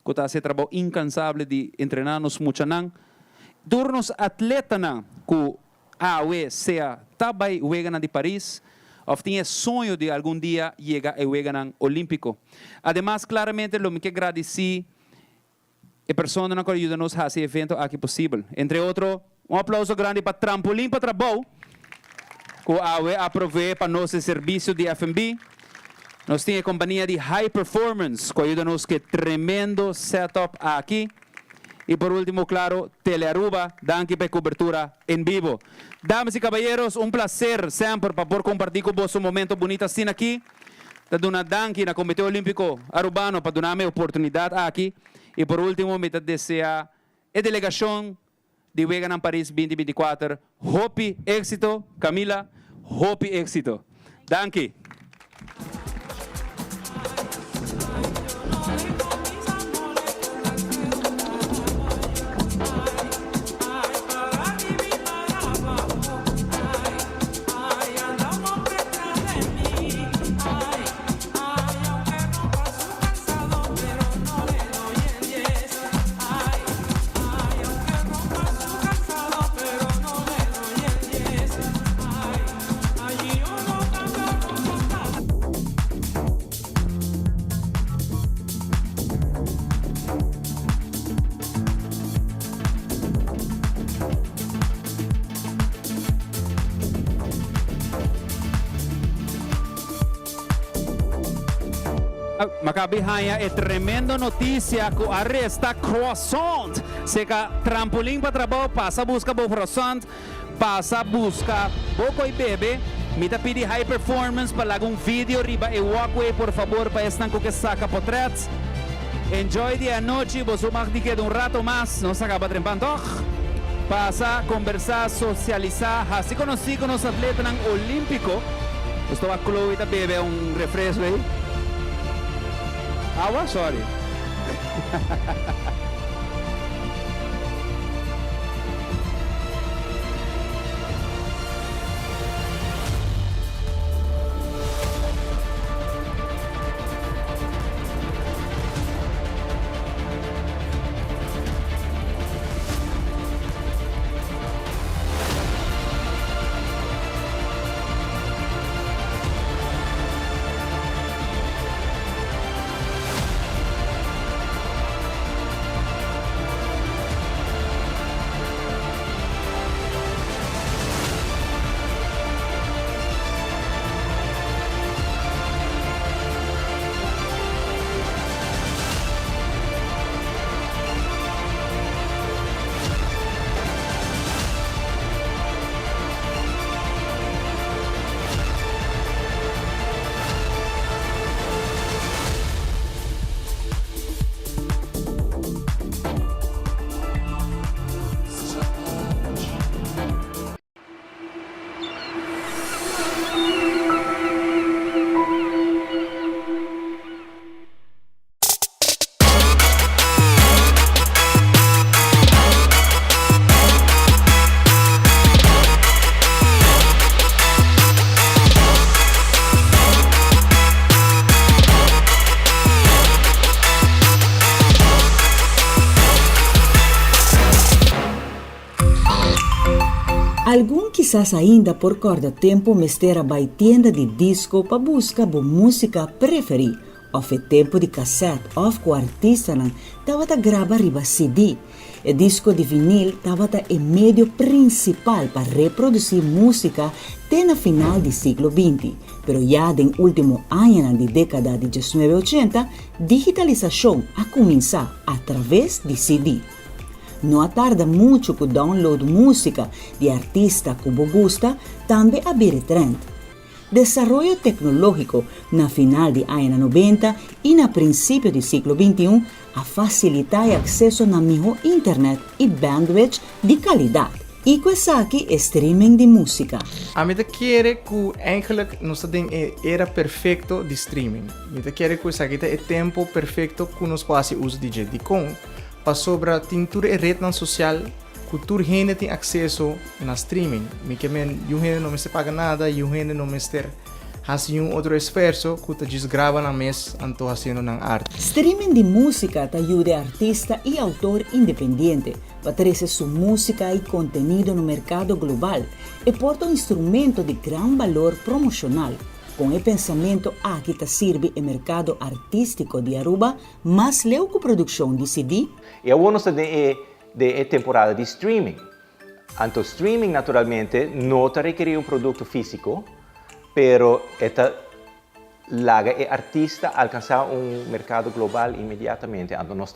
que hace trabajo incansable de entrenarnos mucho. Todos los atletas que sea también Juegos de París, o tiene sueño de algún día llegar a Juegos Olímpicos. Además, claramente, lo que quiero agradecer a personas que ayudan a hacer ese evento aquí posible. Entre otros, un aplauso grande para Trampolim para Trabajo, que aprove para nuestro servicio de F&B. Nos tiene compañía de High Performance, que ayuda a nos que tremendo setup aquí. Y por último, claro, Telearuba, danke por cobertura en vivo. Damas y caballeros, un placer siempre para poder compartir con vos un momento bonito así aquí. Te doy una danke en el Comité Olímpico Arubano para darme oportunidad aquí. Y por último, me desea la delegación de Juegos en París 2024. Hopi éxito, Camila, hopi éxito. Danke. Macabihaya é tremenda notícia que arresta croissant. Seca trampolim para trabalho, passa a buscar o croissant, passa a buscar boco e bebê. Me tá pedi high performance para algum vídeo riba e walkway, por favor, para estar com que saca portraits. Enjoy dia noite, você mag de que um rato mais, não se acaba trempando. Passa a conversar, socializar, assim conheci com os atletas olímpicos. Estou a Chloe tá bebê refresco aí. Agua, sorry. Algum quizás ainda por corda tempo mestera by tienda de disco para buscar boa música preferir. Ou tempo de cassete, ou com artista não, tava grava riba CD. O disco de vinil estava o meio principal para reproduzir música até na final do século XX. Pero já no último ano da década de 1980, digitalização a começar através de CD. Não tarda muito que o download música de artista que você gosta também abrir trend. Desarrollo tecnológico na final de anos 90 e na princípio do século XXI a facilitar o acesso na melhor internet e bandwidth de qualidade. E com essa aqui streaming de música. A mim quer que eigenlijk nós temos era perfeito de streaming. Me quer que essa aqui é tempo perfeito que nós fazemos uso de Jedicon para sobre tintura e rede social. Cultura gente tem acesso na streaming. Me que gente não me se paga nada, gente não me ter fazendo outro esforço que te desgrava na mês anto fazendo na arte. Streaming de música te ajuda artista e autor independente para trazer sua música e conteúdo no mercado global e porta instrumento de grande valor promocional. Com o pensamento aqui te serve o mercado artístico de Aruba, mas leu com produção de CD. E a bonus de temporada de streaming. Anto streaming naturalmente não te requer produto físico, pero esta laga e artista alcançar mercado global imediatamente. Anto nós